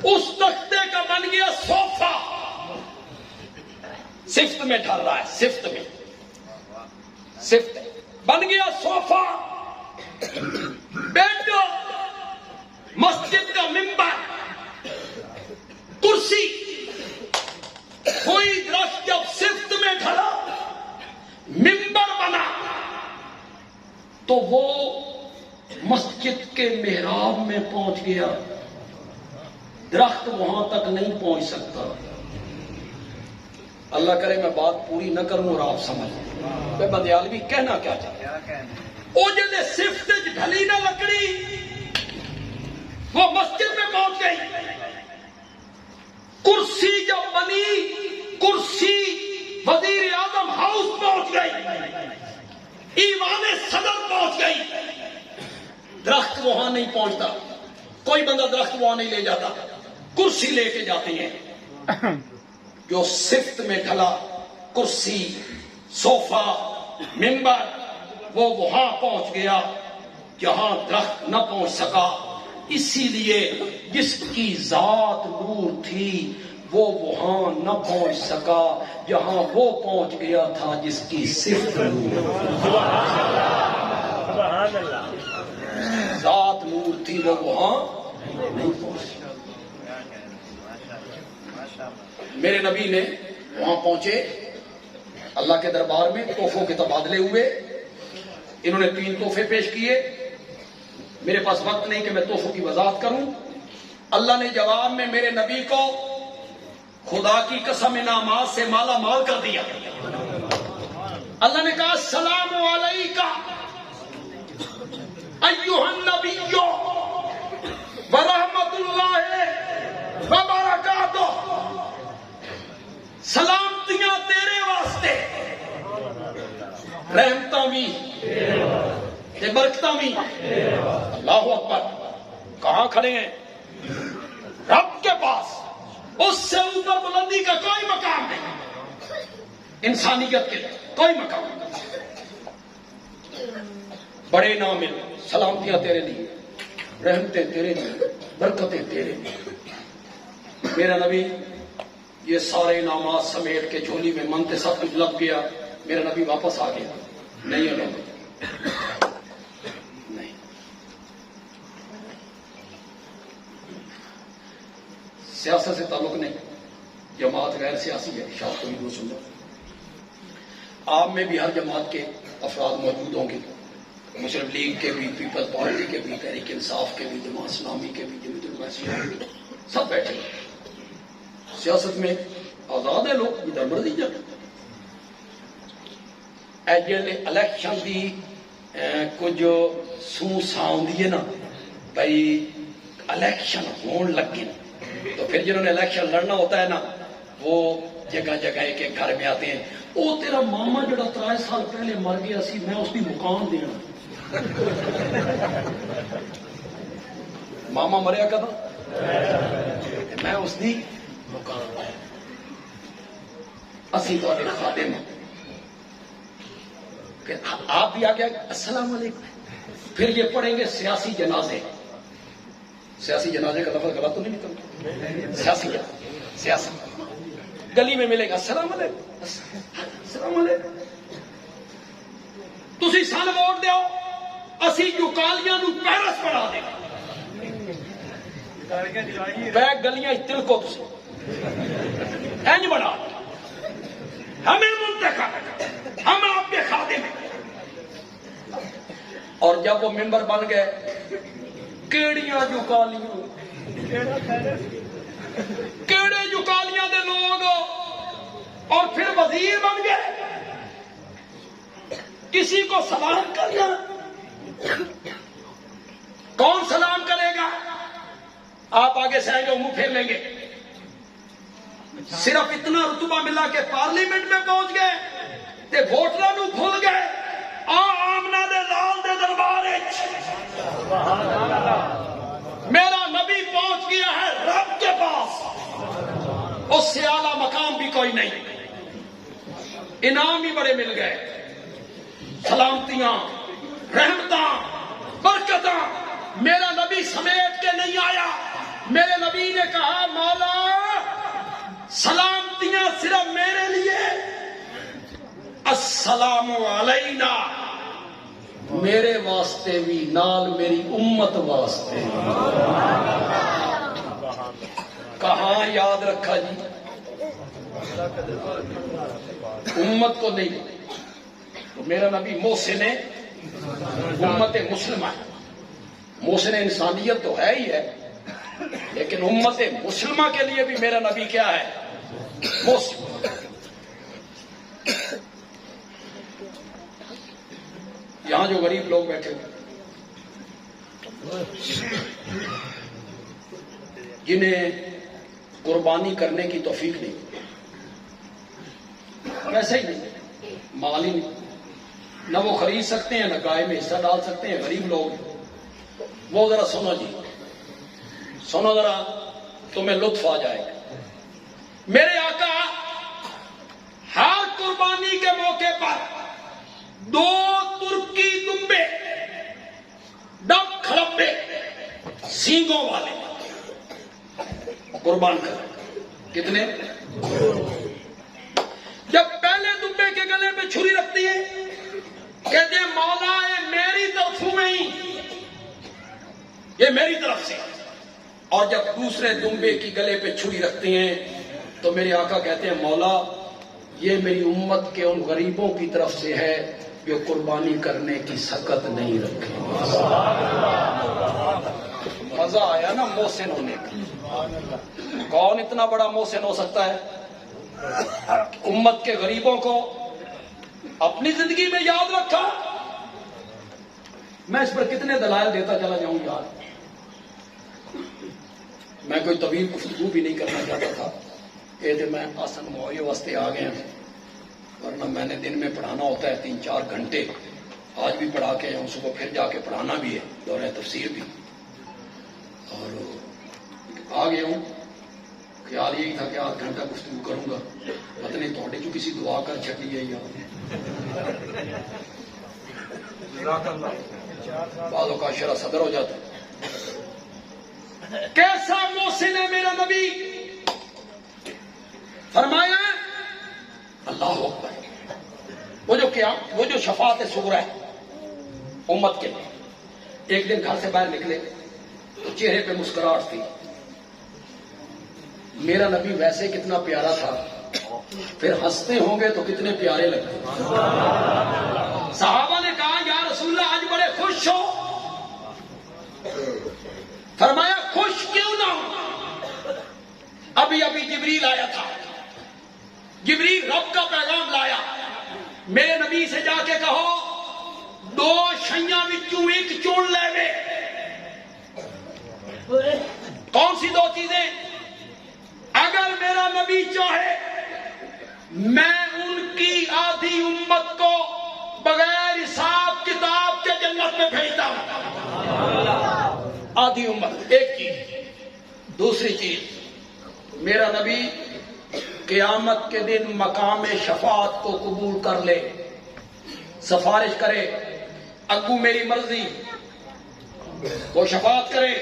اس تختے کا بن گیا صوفہ، صفت میں ڈھل رہا ہے، صفت میں، صفت بن گیا صوفہ۔ بیٹو مسجد کا ممبر کرسی کوئی درخت جب صفت میں ڈھلا ممبر بنا تو وہ مسجد کے محراب میں پہنچ گیا، درخت وہاں تک نہیں پہنچ سکتا۔ اللہ کرے میں بات پوری نہ کروں اور آپ سمجھ میں بدیالوی کہنا کیا چاہتا ہے۔ وہ جلے صفت ڈھلی نہ لکڑی وہ مسجد میں پہنچ گئی، کرسی جب بنی کرسی وزیر اعظم ہاؤس پہنچ گئی، ایوان صدر پہنچ گئی، درخت وہاں نہیں پہنچتا، کوئی بندہ درخت وہاں نہیں لے جاتا، کرسی لے کے جاتے ہیں۔ جو صفت میں ڈھلا کرسی صوفہ ممبر وہ وہاں پہنچ گیا جہاں درخت نہ پہنچ سکا، اسی لیے جس کی ذات نور تھی وہ وہاں نہ پہنچ سکا جہاں وہ پہنچ گیا تھا جس کی صفت نور، سبحان اللہ، ذات نور تھی وہ وہاں نہیں پہنچ سکا۔ میرے نبی نے وہاں پہنچے، اللہ کے دربار میں تحفوں کے تبادلے ہوئے، انہوں نے 3 تحفے پیش کیے، میرے پاس وقت نہیں کہ میں تحفوں کی وضاحت کروں۔ اللہ نے جواب میں میرے نبی کو خدا کی قسم انعامات سے مالا مال کر دیا۔ اللہ نے کہا السلام علیکہ ایھا النبی ورحمۃ اللہ وبرکاتہ، سلامتیاں تیرے واسطے، رحمتاں بھی تے برکتاں بھی۔ اللہ اکبر، کہاں کھڑے ہیں؟ رب کے پاس، اس سے اوپر بلندی کا کوئی مقام نہیں، انسانیت کے کوئی مقام نہیں۔ بڑے نامل، سلامتیاں تیرے لیے، رحمتیں تیرے لیے، برکتیں تیرے لیے۔ میرا نبی یہ سارے انعامات سمیٹ کے جھولی میں من تے سب کچھ لگ گیا، میرا نبی واپس آ گیا۔ نہیں ہے لوگ نہیں، سیاست سے تعلق نہیں، جماعت غیر سیاسی ہے، شاید کوئی نہیں سن رہا۔ آپ میں بھی ہر جماعت کے افراد موجود ہوں گے، مسلم لیگ کے بھی، پیپلز پارٹی کے بھی، تحریک انصاف کے بھی، جماعت اسلامی کے بھی، جمعیت علماء کے بھی، سب بیٹھے ہیں۔ سیاست میں آزاد ہے لوگ، ادھر مرضی جاتے۔ ایجنڈ الیکشن دی کچھ سو ساؤندی ہے نا بھائی الیکشن ہون لگے، تو پھر جنہوں نے الیکشن لڑنا ہوتا ہے نا وہ جگہ جگہ ایک ایک گھر میں آتے ہیں، او تیرا ماما جڑا 3 سال پہلے مر گیا سی میں اس کی مقام دینا۔ ماما مریا کدوں؟ میں اس کی مقام، اسی تو خادم ہوں۔ آپ بھی آگے السلام علیکم، پھر یہ پڑھیں گے سیاسی جنازے۔ سیاسی جنازے کا لفظ غلط تو نہیں نکلتا، سیاسی جنازے، سیاسی گلی میں ملے گا السلام علیکم، السلام علیکم، تسی سن ووٹ دیو، اسی جکالیاں نو پیرس بنا دے بیگ گلیاں تلکو، تسی اینج بنا، ہمیں منتخب، ہم آپ کے خادم ہیں۔ اور جب وہ ممبر بن گئے، کیڑیاں جکالیاں، کیڑے جکالیاں دے لوگ، اور پھر وزیر بن گئے، کسی کو سلام کرنا، کون سلام کرے گا؟ آپ آگے سے آئیں گے، منہ پھیر لیں گے۔ صرف اتنا رتبہ ملا کہ پارلیمنٹ میں پہنچ گئے تے ووٹراں نو بھول گئے، آمنہ دے لال دے دربار وچ میرا نبی پہنچ گیا ہے رب کے پاس، اس سے اعلیٰ مقام بھی کوئی نہیں، انعام ہی بڑے مل گئے، سلامتیاں، رحمتاں، برکتاں۔ میرا نبی سمیٹ کے نہیں آیا، میرے نبی نے کہا مولا سلامتیاں صرف میرے لیے، السلام علینا میرے واسطے بھی نال میری امت واسطے کہاں یاد رکھا جی؟ امت کو نہیں، میرا نبی محسن امت مسلمہ ہے، محسن انسانیت تو ہے ہی ہے، لیکن امت مسلمہ کے لیے بھی میرا نبی کیا ہے؟ محسن۔ یہاں جو غریب لوگ بیٹھے ہوئے جنہیں قربانی کرنے کی توفیق نہیں، ویسے ہی نہیں، مال ہی نہیں، نہ وہ خرید سکتے ہیں، نہ گائے میں حصہ ڈال سکتے ہیں، غریب لوگ، وہ ذرا سنو جی، سنو ذرا، تمہیں لطف آ جائے گا۔ میرے آقا ہر قربانی کے موقع پر 2 ترکی دمبے ڈب کھڑبے سینگوں والے قربان کر۔ کتنے؟ جب پہلے دمبے کے گلے پہ چھری رکھتی ہے، کہتے ہیں مولا یہ میری طرفوں میں ہی، یہ میری طرف سے، اور جب دوسرے دمبے کی گلے پہ چھری رکھتی ہیں تو میرے آقا کہتے ہیں مولا یہ میری امت کے ان غریبوں کی طرف سے ہے جو قربانی کرنے کی سکت نہیں رکھے۔ مزہ آیا نا محسن ہونے کا؟ کون اتنا بڑا محسن ہو سکتا ہے؟ امت کے غریبوں کو اپنی زندگی میں یاد رکھا۔ میں اس پر کتنے دلائل دیتا چلا جاؤں یار، میں کوئی طویل گفتگو بھی نہیں کرنا چاہتا تھا، یہ تو میں آسن معاویہ واسطے آ گئے ہیں، ورنہ میں نے دن میں پڑھانا ہوتا ہے 3-4 گھنٹے، آج بھی پڑھا کے آؤں، صبح پھر جا کے پڑھانا بھی ہے، دورہ تفسیر بھی، اور آ گیا ہوں۔ خیال یہی تھا کہ 8 گھنٹہ گفتگو کروں گا، پتہ نہیں تھوڑے جو کسی دعا کر چھٹی ہے یار، بعضوں کا شرح صدر ہو جاتا ہے۔ کیسا محسن ہے میرا نبی؟ فرمایا اللہ اکبر، وہ جو شفاعت صغری ہے امت کے لیے، ایک دن گھر سے باہر نکلے تو چہرے پہ مسکراہٹ تھی۔ میرا نبی ویسے کتنا پیارا تھا، پھر ہنستے ہوں گے تو کتنے پیارے لگتے۔ صحابہ نے کہا یا رسول اللہ آج بڑے خوش ہو؟ فرمایا خوش کیوں نہ ہو، ابھی جبریل آیا تھا، جبریل رب کا پیغام لایا، میرے نبی سے جا کے کہو 2 شیاں وچوں ایک چن لے وے۔ کون سی 2 چیزیں؟ اگر میرا نبی چاہے میں ان کی آدھی امت کو بغیر حساب کتاب کے جنت میں بھیجتا ہوں، آدھی امت، ایک چیز۔ دوسری چیز، میرا نبی قیامت کے دن مقام شفاعت کو قبول کر لے، سفارش کرے، اگو میری مرضی، وہ شفاعت کرے۔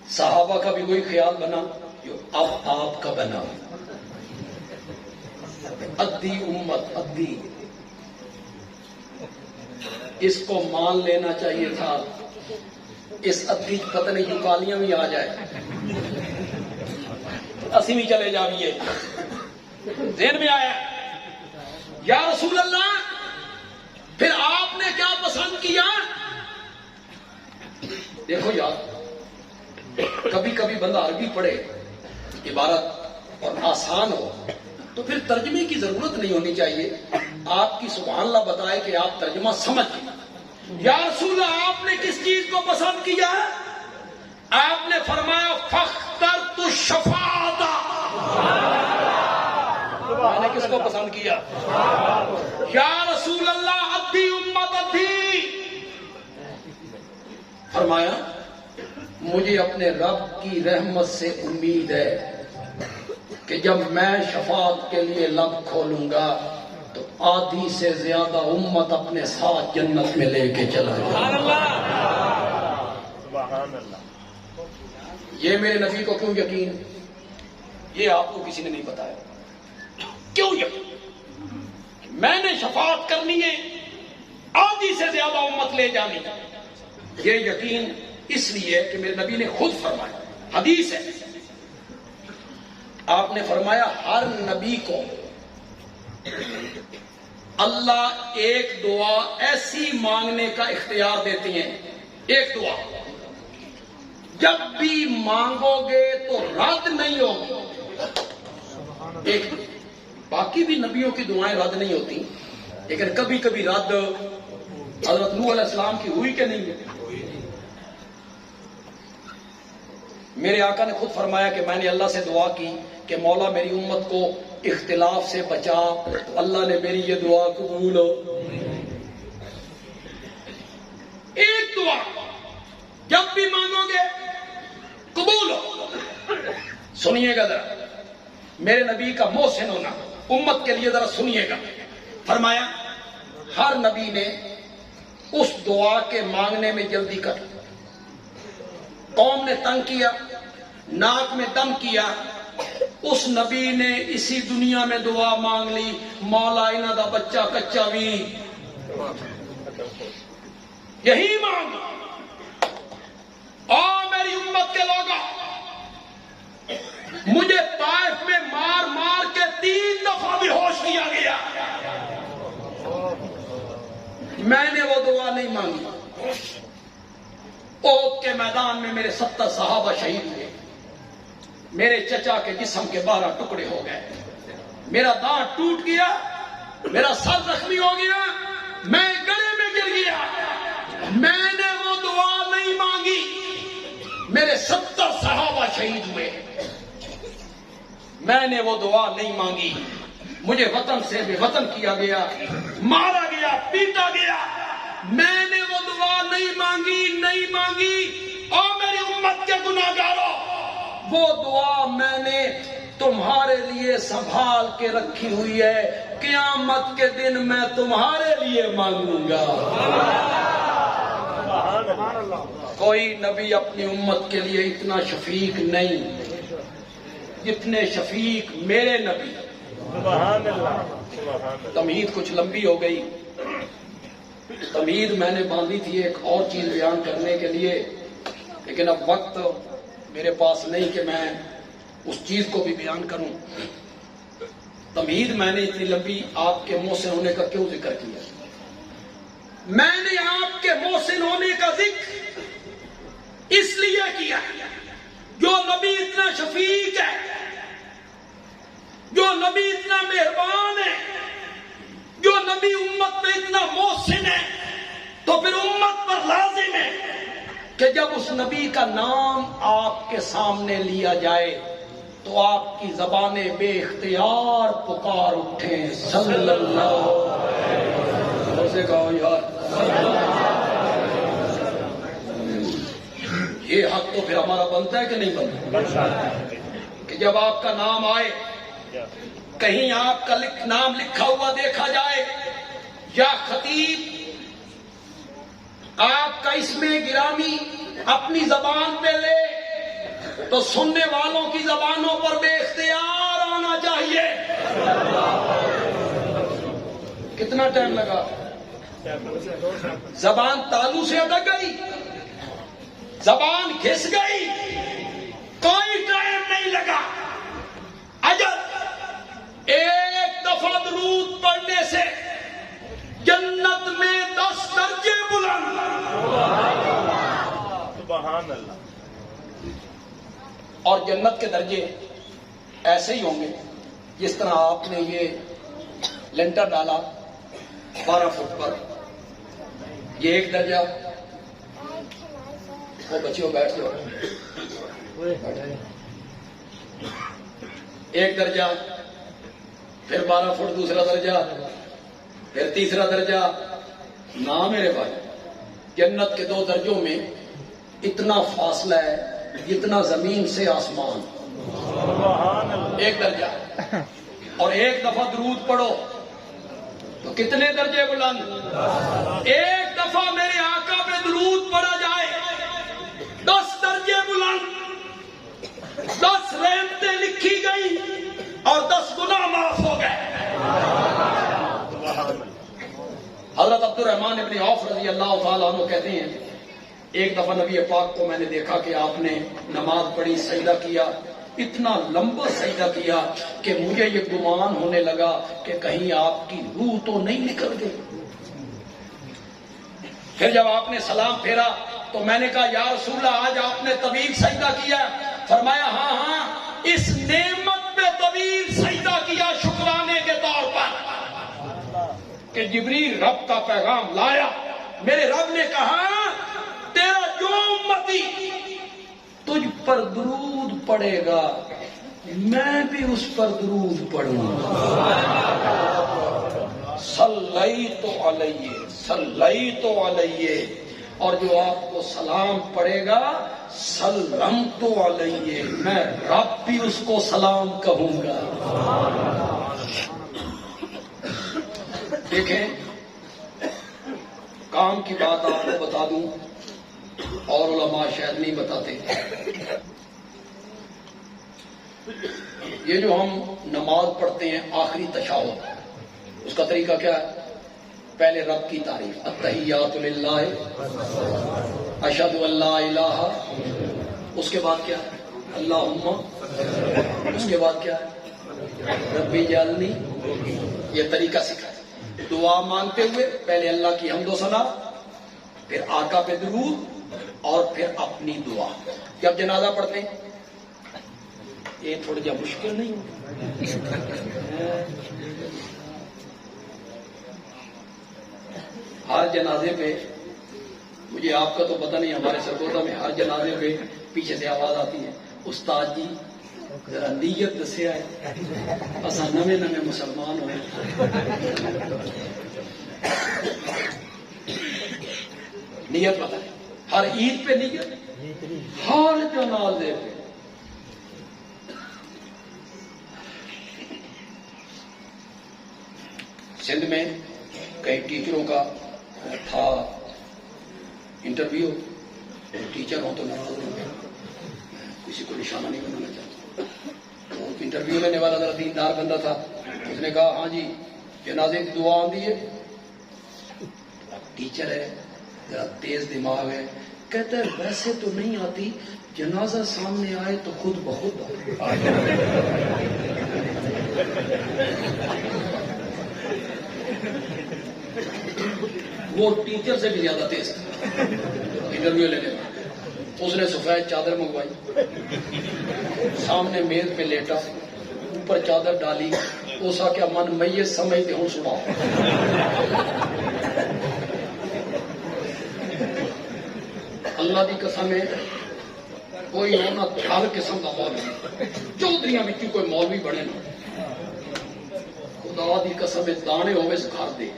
صحابہ کا بھی وہی خیال بنا جو اب آپ کا بنا، ادھی امت، ادھی، اس کو مان لینا چاہیے تھا، اس ادھی پتہ نہیں جو کالیاں بھی آ جائے، اسی بھی چلے جائیے۔ ذہن میں آیا یا رسول اللہ پھر آپ نے کیا پسند کیا؟ دیکھو یار، کبھی کبھی بندہ عربی پڑھے عبارت اور آسان ہو تو پھر ترجمے کی ضرورت نہیں ہونی چاہیے، آپ کی سبحان اللہ بتائے کہ آپ ترجمہ سمجھ گئے۔ یا رسول اللہ آپ نے کس چیز کو پسند کیا؟ آپ نے فرمایا فاخترت الشفاعۃ، میں نے کس کو پسند کیا؟ یا رسول اللہ ادھی امت ادھی، فرمایا مجھے اپنے رب کی رحمت سے امید ہے کہ جب میں شفاعت کے لیے لب کھولوں گا تو آدھی سے زیادہ امت اپنے ساتھ جنت میں لے کے چلا جائے۔ یہ میرے نبی کو کیوں یقین؟ یہ آپ کو کسی نے نہیں بتایا، کیوں یقین؟ میں نے شفاعت کرنی ہے، آدھی سے زیادہ امت لے جانی ہے۔ یہ یقین اس لیے کہ میرے نبی نے خود فرمایا، حدیث ہے، آپ نے فرمایا ہر نبی کو اللہ ایک دعا ایسی مانگنے کا اختیار دیتے ہیں، ایک دعا جب بھی مانگو گے تو رد نہیں ہوگی۔ ایک باقی بھی نبیوں کی دعائیں رد نہیں ہوتی، لیکن کبھی کبھی رد حضرت نوح علیہ السلام کی ہوئی کہ نہیں ہوئی؟ میرے آقا نے خود فرمایا کہ میں نے اللہ سے دعا کی کہ مولا میری امت کو اختلاف سے بچا، تو اللہ نے میری یہ دعا قبول ہو۔ ایک دعا جب بھی مانگو گے قبول ہو۔ سنیے گا ذرا میرے نبی کا محسن ہونا، امت کے لیے ذرا سنیے گا۔ فرمایا ہر نبی نے اس دعا کے مانگنے میں جلدی کر، قوم نے تنگ کیا، ناک میں دم کیا، اس نبی نے اسی دنیا میں دعا مانگ لی، مولا انہاں دا بچہ کچا بھی یہی مانگ۔ میری امت کے لوگوں، مجھے طائف میں مار مار کے 3 دفعہ بھی ہوش دیا گیا، میں نے وہ دعا نہیں مانگی۔ احد کے میدان میں میرے 70 صحابہ شہید ہوئے، میرے چچا کے جسم کے 12 ٹکڑے ہو گئے، میرا دانت ٹوٹ گیا، میرا سر زخمی ہو گیا، میں گڑھے میں گر گیا، میں نے وہ دعا نہیں مانگی، میرے 70 صحابہ شہید ہوئے، میں نے وہ دعا نہیں مانگی، مجھے وطن سے بے وطن کیا گیا، مارا گیا، پیٹا گیا، میں نے وہ دعا نہیں مانگی۔ اور میری امت کے گناہگاروں، وہ دعا میں نے تمہارے لیے سنبھال کے رکھی ہوئی ہے، قیامت کے دن میں تمہارے لیے مانگوں گا۔ کوئی نبی اپنی امت کے لیے اتنا شفیق نہیں جتنے شفیق میرے نبی۔ تمہید کچھ لمبی ہو گئی، تمہید میں نے باندھی تھی ایک اور چیز بیان کرنے کے لیے، لیکن اب وقت میرے پاس نہیں کہ میں اس چیز کو بھی بیان کروں۔ تمہید میں نے اتنی لمبی آپ کے محسن ہونے کا کیوں ذکر کیا؟ میں نے آپ کے محسن ہونے کا ذکر اس لیے کیا جو نبی اتنا شفیق ہے، جو نبی اتنا مہربان ہے، جو نبی امت میں اتنا محسن ہے، تو پھر امت پر لازم ہے کہ جب اس نبی کا نام آپ کے سامنے لیا جائے تو آپ کی زبانیں بے اختیار پکار اٹھیں، صلی اللہ علیہ وسلم۔ یہ حق تو پھر ہمارا بنتا ہے کہ نہیں بنتا کہ جب آپ کا نام آئے، کہیں آپ کا نام لکھا ہوا دیکھا جائے، یا خطیب آپ کا اسم گرامی اپنی زبان پہ لے، تو سننے والوں کی زبانوں پر بے اختیار آنا چاہیے۔ کتنا ٹائم لگا؟ زبان تالو سے اٹک گئی، زبان گھس گئی، کوئی ٹائم نہیں لگا۔ اجل ایک دفعہ درود پڑھنے سے جنت میں 10 درجے بلند۔ سبحان اللہ۔ اور جنت کے درجے ایسے ہی ہوں گے جس طرح آپ نے یہ لینٹر ڈالا 12 فٹ پر، یہ ایک درجہ، وہ بچیوں بیٹھ جاؤ، ایک درجہ، پھر 12 فٹ دوسرا درجہ، پھر تیسرا درجہ۔ نہ میرے بھائی، جنت کے 2 درجوں میں اتنا فاصلہ ہے جتنا زمین سے آسمان، ایک درجہ۔ اور ایک دفعہ درود پڑھو تو کتنے درجے بلند؟ ایک دفعہ میرے آقا پہ درود پڑھا جائے 10 درجے بلند، 10 رحمتیں لکھی گئی اور 10 گناہ معاف ہو گئے۔ حضرت عبد الرحمن ابن عوف رضی اللہ تعالیٰ عنہ کہتے ہیں ایک دفعہ نبی پاک کو میں نے دیکھا کہ آپ نے نماز پڑھی، سجدہ کیا، اتنا لمبا سجدہ کیا کہ مجھے یہ گمان ہونے لگا کہ کہیں آپ کی روح تو نہیں نکل گئی۔ پھر جب آپ نے سلام پھیرا تو میں نے کہا یا رسول اللہ آج آپ نے طویل سجدہ کیا؟ فرمایا ہاں ہاں، اس نعمت پہ طویل سجدہ کیا شکرانے کے طور پر کہ جبریل رب کا پیغام لایا، میرے رب نے کہا تیرا جو امتی تجھ پر درود پڑے گا میں بھی اس پر درود پڑھوں گا۔ صلیت علیہ، اور جو آپ کو سلام پڑے گا سلمت علیہ، میں رب بھی اس کو سلام کہوں گا۔ دیکھیں کام کی بات آپ کو بتا دوں اور علماء شاید نہیں بتاتے، یہ جو ہم نماز پڑھتے ہیں آخری تشہد، اس کا طریقہ کیا ہے؟ پہلے رب کی تعریف، التحیات للہ، اشہد ان لا الہ، اس کے بعد کیا ہے؟ اللہم، اس کے بعد کیا ہے؟ ربی جعلنی، یہ طریقہ سکھا ہے۔ دعا مانگتے ہوئے پہلے اللہ کی حمد و ثنا، پھر آقا پہ درود، اور پھر اپنی دعا۔ جب جنازہ پڑھتے ہیں یہ تھوڑی جا مشکل نہیں ہو؟ ہر جنازے پہ، مجھے آپ کا تو پتہ نہیں، ہمارے سرگودا میں ہر جنازے پہ پیچھے سے آواز آتی ہے استاد جی ذرا نیت دسیا ہے، اساں نویں مسلمان ہوئے۔ نیت پتہ ہے، ہر عید پہ نیت، ہر جنازے پہ۔ سندھ میں کئی ٹیچروں کا تھا انٹرویو، ٹیچر ہوں تو ناراض ہوں گے، کسی کو نشانہ نہیں بنانا چاہتا۔ تو انٹرویو لینے والا ذرا دیندار بندہ تھا، اس نے کہا ہاں جی جنازے کی دعا آندی ہے؟ ٹیچر ہے، ذرا تیز دماغ ہے، کہتا ہے ویسے تو نہیں آتی، جنازہ سامنے آئے تو خود بخود آ جائے۔ وہ ٹیچر سے بھی زیادہ تیز تھا انٹرویو لینے میں۔ اس نے سفید چادر منگوائی، سامنے میز پہ لیٹا، اوپر چادر ڈالی، اس آ کیا من میت سمجھتے ہوں سنا۔ اللہ دی قسم ہے کوئی ہونا ہر قسم کا مولوی، چودھریاں وچوں کوئی مولوی بنے نا، خدا دی قسم دانے ہوئے گھر دے،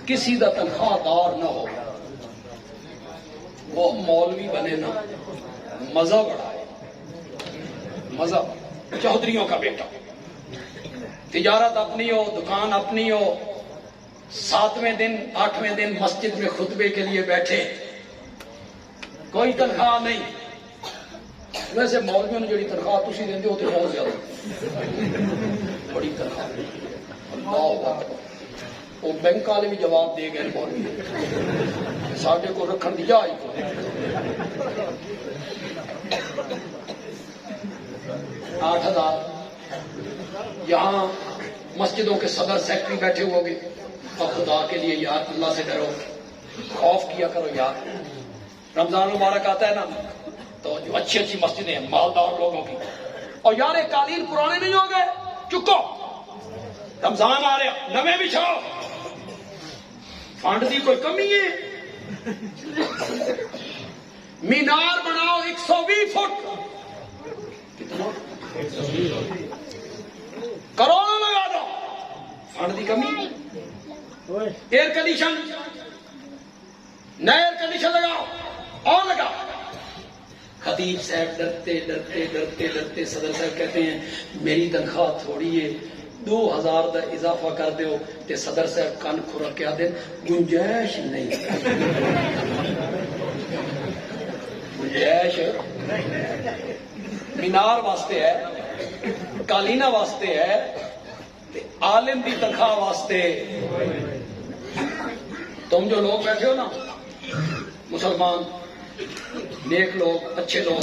کسی دا تنخواہ دار نہ ہو، وہ مولوی بنے نا، مزہ بڑا ہے، مزہ۔ چودھریوں کا بیٹا، تجارت اپنی ہو، دکان اپنی ہو، 7ویں دن 8ویں دن مسجد میں خطبے کے لیے بیٹھے، کوئی تنخواہ نہیں۔ ویسے مولویوں نے جڑی تنخواہ تسی دیندے ہو تو بہت زیادہ بڑی تنخواہ، اللہ اکبر۔ وہ بینک والے بھی جواب دے گئے مولوی، ساڈے کو رکھن دیا ہی کو 8,000۔ یہاں مسجدوں کے صدر سیکٹری بیٹھے ہو گے، اور خدا کے لیے یار اللہ سے ڈرو، خوف کیا کرو یار۔ رمضان مبارک آتا ہے نا تو جو اچھی اچھی مسجدیں ہیں مالدار لوگوں کی، اور یار یہ قالین پرانے نہیں ہو گئے، چکو رمضان آ رہے نویں بھی چھاؤ، فنڈ کی کوئی کمی ہے؟ مینار بناؤ 120 فٹ، کتنا کروڑوں لگا دو، فنڈ کی کمی۔ ایئر کنڈیشن، نئے ایئر کنڈیشن لگاؤ، اور لگاؤ۔ خطیب صاحب ڈرتے ڈرتے ڈرتے ڈرتے صدر صاحب کہتے ہیں میری تنخواہ تھوڑی ہے، 2000 دا اضافہ کر دیو، تے صدر صاحب کن کھرک کے آدھے گنجائش نہیں، گنجائش مینار واسطے ہے، کالینہ واسطے ہے، تے عالم دی تنخواہ واسطے تم جو لوگ بیٹھے ہو نا، مسلمان نیک لوگ، اچھے لوگ،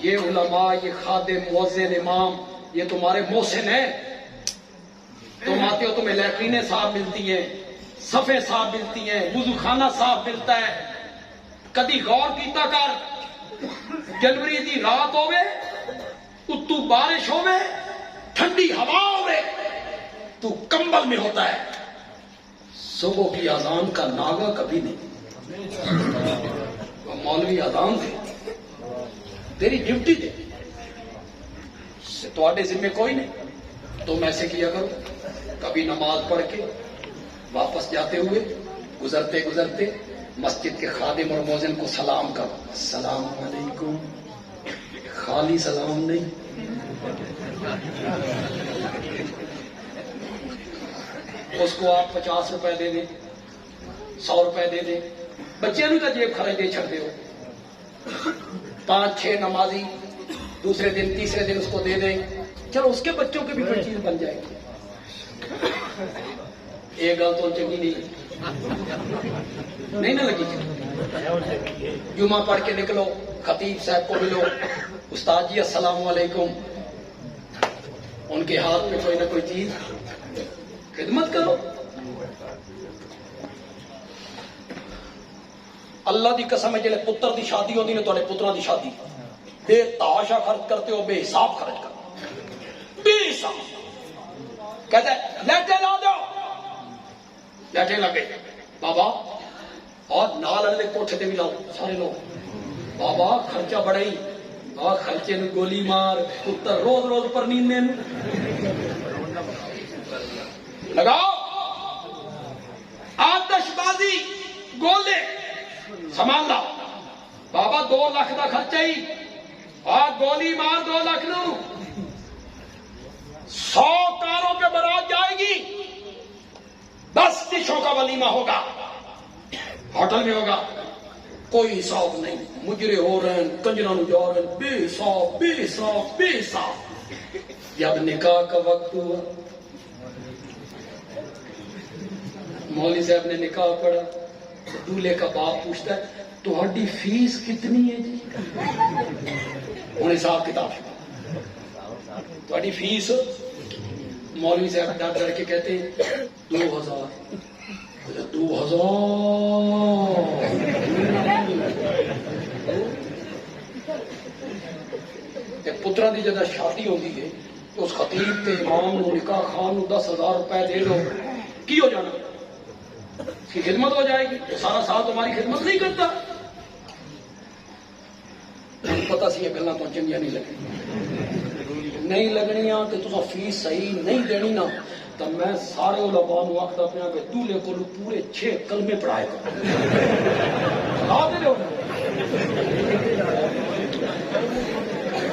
یہ علماء، یہ خادم، مؤذن، امام، یہ تمہارے محسن ہیں. تم آتے ہو، تمہیں لیٹرینیں صاف ملتی ہیں، صفیں صاف ملتی ہیں، وضو خانہ صاف ملتا ہے. کدی غور کیتا کر، جنوری دی رات ہوئے، اتو بارش ہوئے، ٹھنڈی ہوا ہوئے، تو کمبل میں ہوتا ہے. صبح کی اذان کا ناغہ کبھی نہیں. وہ مولوی اذان دے، تیری ڈیوٹی دے، تواڈے ذمہ کوئی نہیں. تم ایسے کیا کرو، کبھی نماز پڑھ کے واپس جاتے ہوئے، گزرتے گزرتے مسجد کے خادم اور مؤذن کو سلام کرو، السلام علیکم. خالی سلام نہیں، اس کو آپ 50 روپے دے دیں، 100 روپے دے دیں. بچے نو تو جیب خرچ دے چھڑتے ہو. 5-6 نمازی دوسرے دن تیسرے دن اس کو دے دیں، چلو اس کے بچوں کی بھی کوئی چیز بن جائے گی. ایک گل تو چنگی نہیں نہ لگی. جمعہ پڑھ کے نکلو، خطیب صاحب کو ملو، استاد جی السلام علیکم. ان کے ہاتھ میں کوئی نہ کوئی چیز، خدمت کرو. اللہ دی قسم ہے، جلے پتر دی شادی ہوتی نے، تھوڑے پتروں دی شادی بے تحاشا خرچ کرتے ہو، بے حساب خرچ کرو، بے حساب. کہتے ہیں لیٹے لا دو، لیٹے لگے بابا، اور نال والے کوٹھے تے بھی لاؤ سارے لوگ. بابا خرچہ بڑھائی، بابا خرچے نو گولی مار، پتر روز روز پر نیندے لگاؤ. آتش بازی گولے سامان لاؤ. بابا 2 لاکھ کا خرچہ ہی، اور گولی مار 2 لاکھ نو. 100 کاروں پہ بارات جائے گی، 10 ڈشوں کا ولیمہ ہوگا، ہوٹل میں ہوگا، کوئی حساب نہیں. مجرے ہو رہے ہیں، کنجروں جا رہے ہیں، بے حساب بے حساب بے حساب. جب نکاح کا وقت ہوا، مولوی صاحب نے نکاح پڑھا، دولہے کا باپ پوچھتا ہے تہاڈی فیس کتنی ہے جی؟ انہیں حساب کتاب تہاڈی فیس؟ مولوی صاحب ڈر ڈر کے کہتے ہیں 2000. 2000 پترا دی جدہ شادی ہوتی ہے تو اس خطیب تے امام نو نکاح خان نو 10,000 روپے دے دو، کی ہو جانا؟ اس کی خدمت ہو جائے گی. سارا سال تمہاری خدمت نہیں کرتا. پتا سی یہ گلا تو چنگیاں نہیں لگنیاں کہ تصا فیس صحیح نہیں دینی نا، تو میں سارے علماء نو آخدا پیا کہ دولہے کو پورے 6 کلمے پڑھائے گا.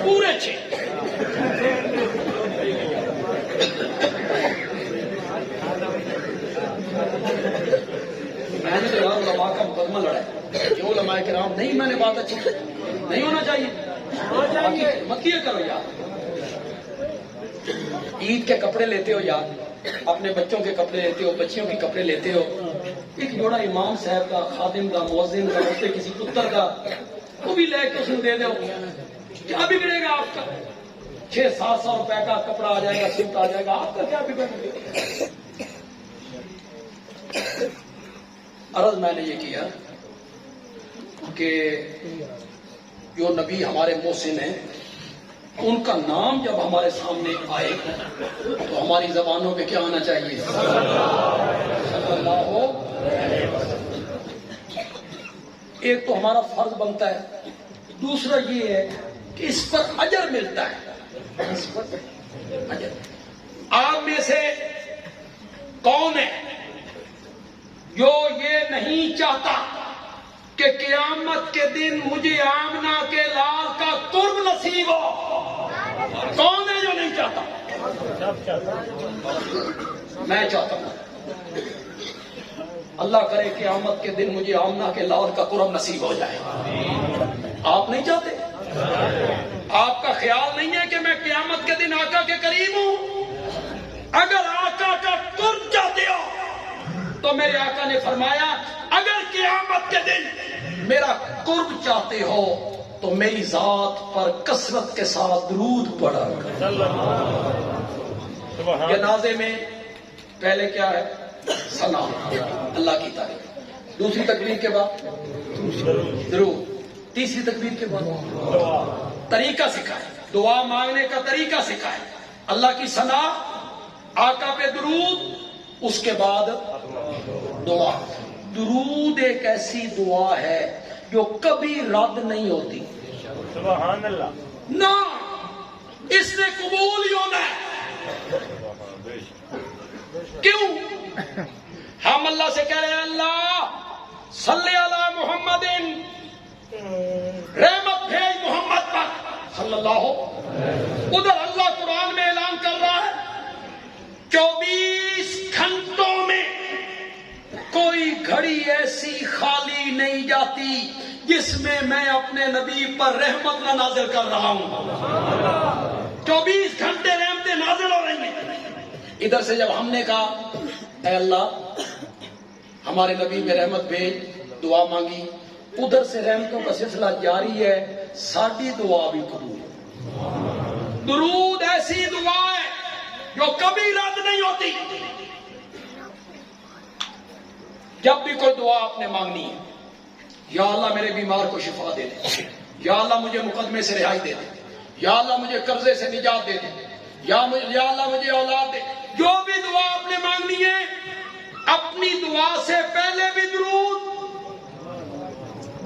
پورے 6. میں نے تو یار علماء کا مقدمہ لڑا ہے، جو علماء کرام نہیں، میں نے بات اچھی نہیں ہونا چاہیے. مت کیا کرو یار. عید کے کپڑے لیتے ہو یار، اپنے بچوں کے کپڑے لیتے ہو، بچیوں کے کپڑے لیتے ہو، ایک جوڑا امام صاحب کا، خادم کا، مؤذن کا، اس کسی پتر کا، وہ بھی لے کے اس نے دے دو. کیا بگڑے گا آپ کا؟ 600-700 روپے کا کپڑا آ جائے گا، سوٹ آ جائے گا، آپ کا کیا بگڑ گا؟ عرض میں نے یہ کیا کہ جو نبی ہمارے محسن ہیں، ان کا نام جب ہمارے سامنے آئے تو ہماری زبانوں پہ کیا آنا چاہیے؟ صلی اللہ ہو. ایک تو ہمارا فرض بنتا ہے، دوسرا یہ ہے کہ اس پر اجر ملتا ہے. اس پر اجر. آپ میں سے کون ہے جو یہ نہیں چاہتا کہ قیامت کے دن مجھے آمنہ کے لال کا قرب نصیب ہو؟ کون ہے جو نہیں چاہتا؟ میں چاہتا ہوں. اللہ کرے قیامت کے دن مجھے آمنہ کے لال کا قرب نصیب ہو جائے. آپ نہیں چاہتے؟ آپ کا خیال نہیں ہے کہ میں قیامت کے دن آقا کے قریب ہوں؟ اگر آقا کا قرب چاہتے ہو تو میرے آقا نے فرمایا اگر قیامت کے دن میرا قرب چاہتے ہو تو میری ذات پر کثرت کے ساتھ درود پڑھا کر. جنازے میں پہلے کیا ہے؟ ثنا، اللہ کی تعریف. دوسری تکبیر کے بعد درود. تیسری تکبیر کے بعد طریقہ سکھائے، دعا مانگنے کا طریقہ سکھائے. اللہ کی ثنا، آقا پہ درود، اس کے بعد دعا. درود ایک ایسی دعا ہے جو کبھی رد نہیں ہوتی. سبحان اللہ. نہ اس نے قبول ہی ہونا ہے. کیوں؟ ہم اللہ سے کہہ رہے ہیں اللہ صلی علی محمد، رحمت بھیج محمد پر صلی اللہ. ادھر اللہ قرآن میں اعلان کر رہا ہے 24 گھنٹوں میں کوئی گھڑی ایسی خالی نہیں جاتی جس میں میں اپنے نبی پر رحمت نہ نازل کر رہا ہوں. 24 گھنٹے رحمتیں نازل ہو رہی ہیں. ادھر سے جب ہم نے کہا اے اللہ ہمارے نبی میں رحمت بھیج، دعا مانگی، ادھر سے رحمتوں کا سلسلہ جاری ہے. ساری دعا بھی قبول. درود ایسی دعا ہے جو کبھی رد نہیں ہوتی. جب بھی کوئی دعا آپ نے مانگنی ہے، یا اللہ میرے بیمار کو شفا دے دے، یا اللہ مجھے مقدمے سے رہائی دے دے، یا اللہ مجھے قرضے سے نجات دے دے، یا اللہ مجھے اولاد دے. جو بھی دعا آپ نے مانگنی ہے اپنی دعا سے پہلے بھی درود،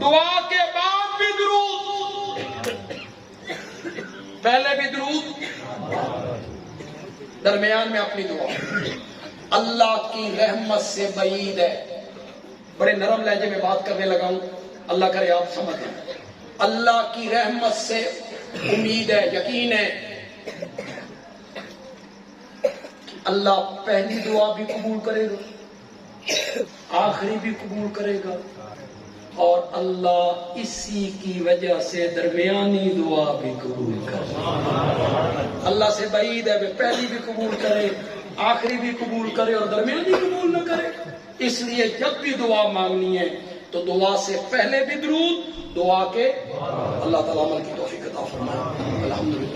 دعا کے بعد بھی درود. پہلے بھی درود، درمیان میں اپنی دعا. اللہ کی رحمت سے بعید ہے. بڑے نرم لہجے میں بات کرنے لگا ہوں، اللہ کرے آپ سمجھ لیں. اللہ کی رحمت سے امید ہے، یقین ہے. اللہ پہلی دعا بھی قبول کرے گا، آخری بھی قبول کرے گا، اور اللہ اسی کی وجہ سے درمیانی دعا بھی قبول کرے گا. اللہ سے بعید ہے کہ پہلی بھی قبول کرے، آخری بھی قبول کرے اور درمیانی قبول نہ کرے. اس لیے جب بھی دعا مانگنی ہے تو دعا سے پہلے بھی درود، دعا کے. اللہ تعالیٰ عمل کی توفیق عطا فرمائے. الحمدللہ.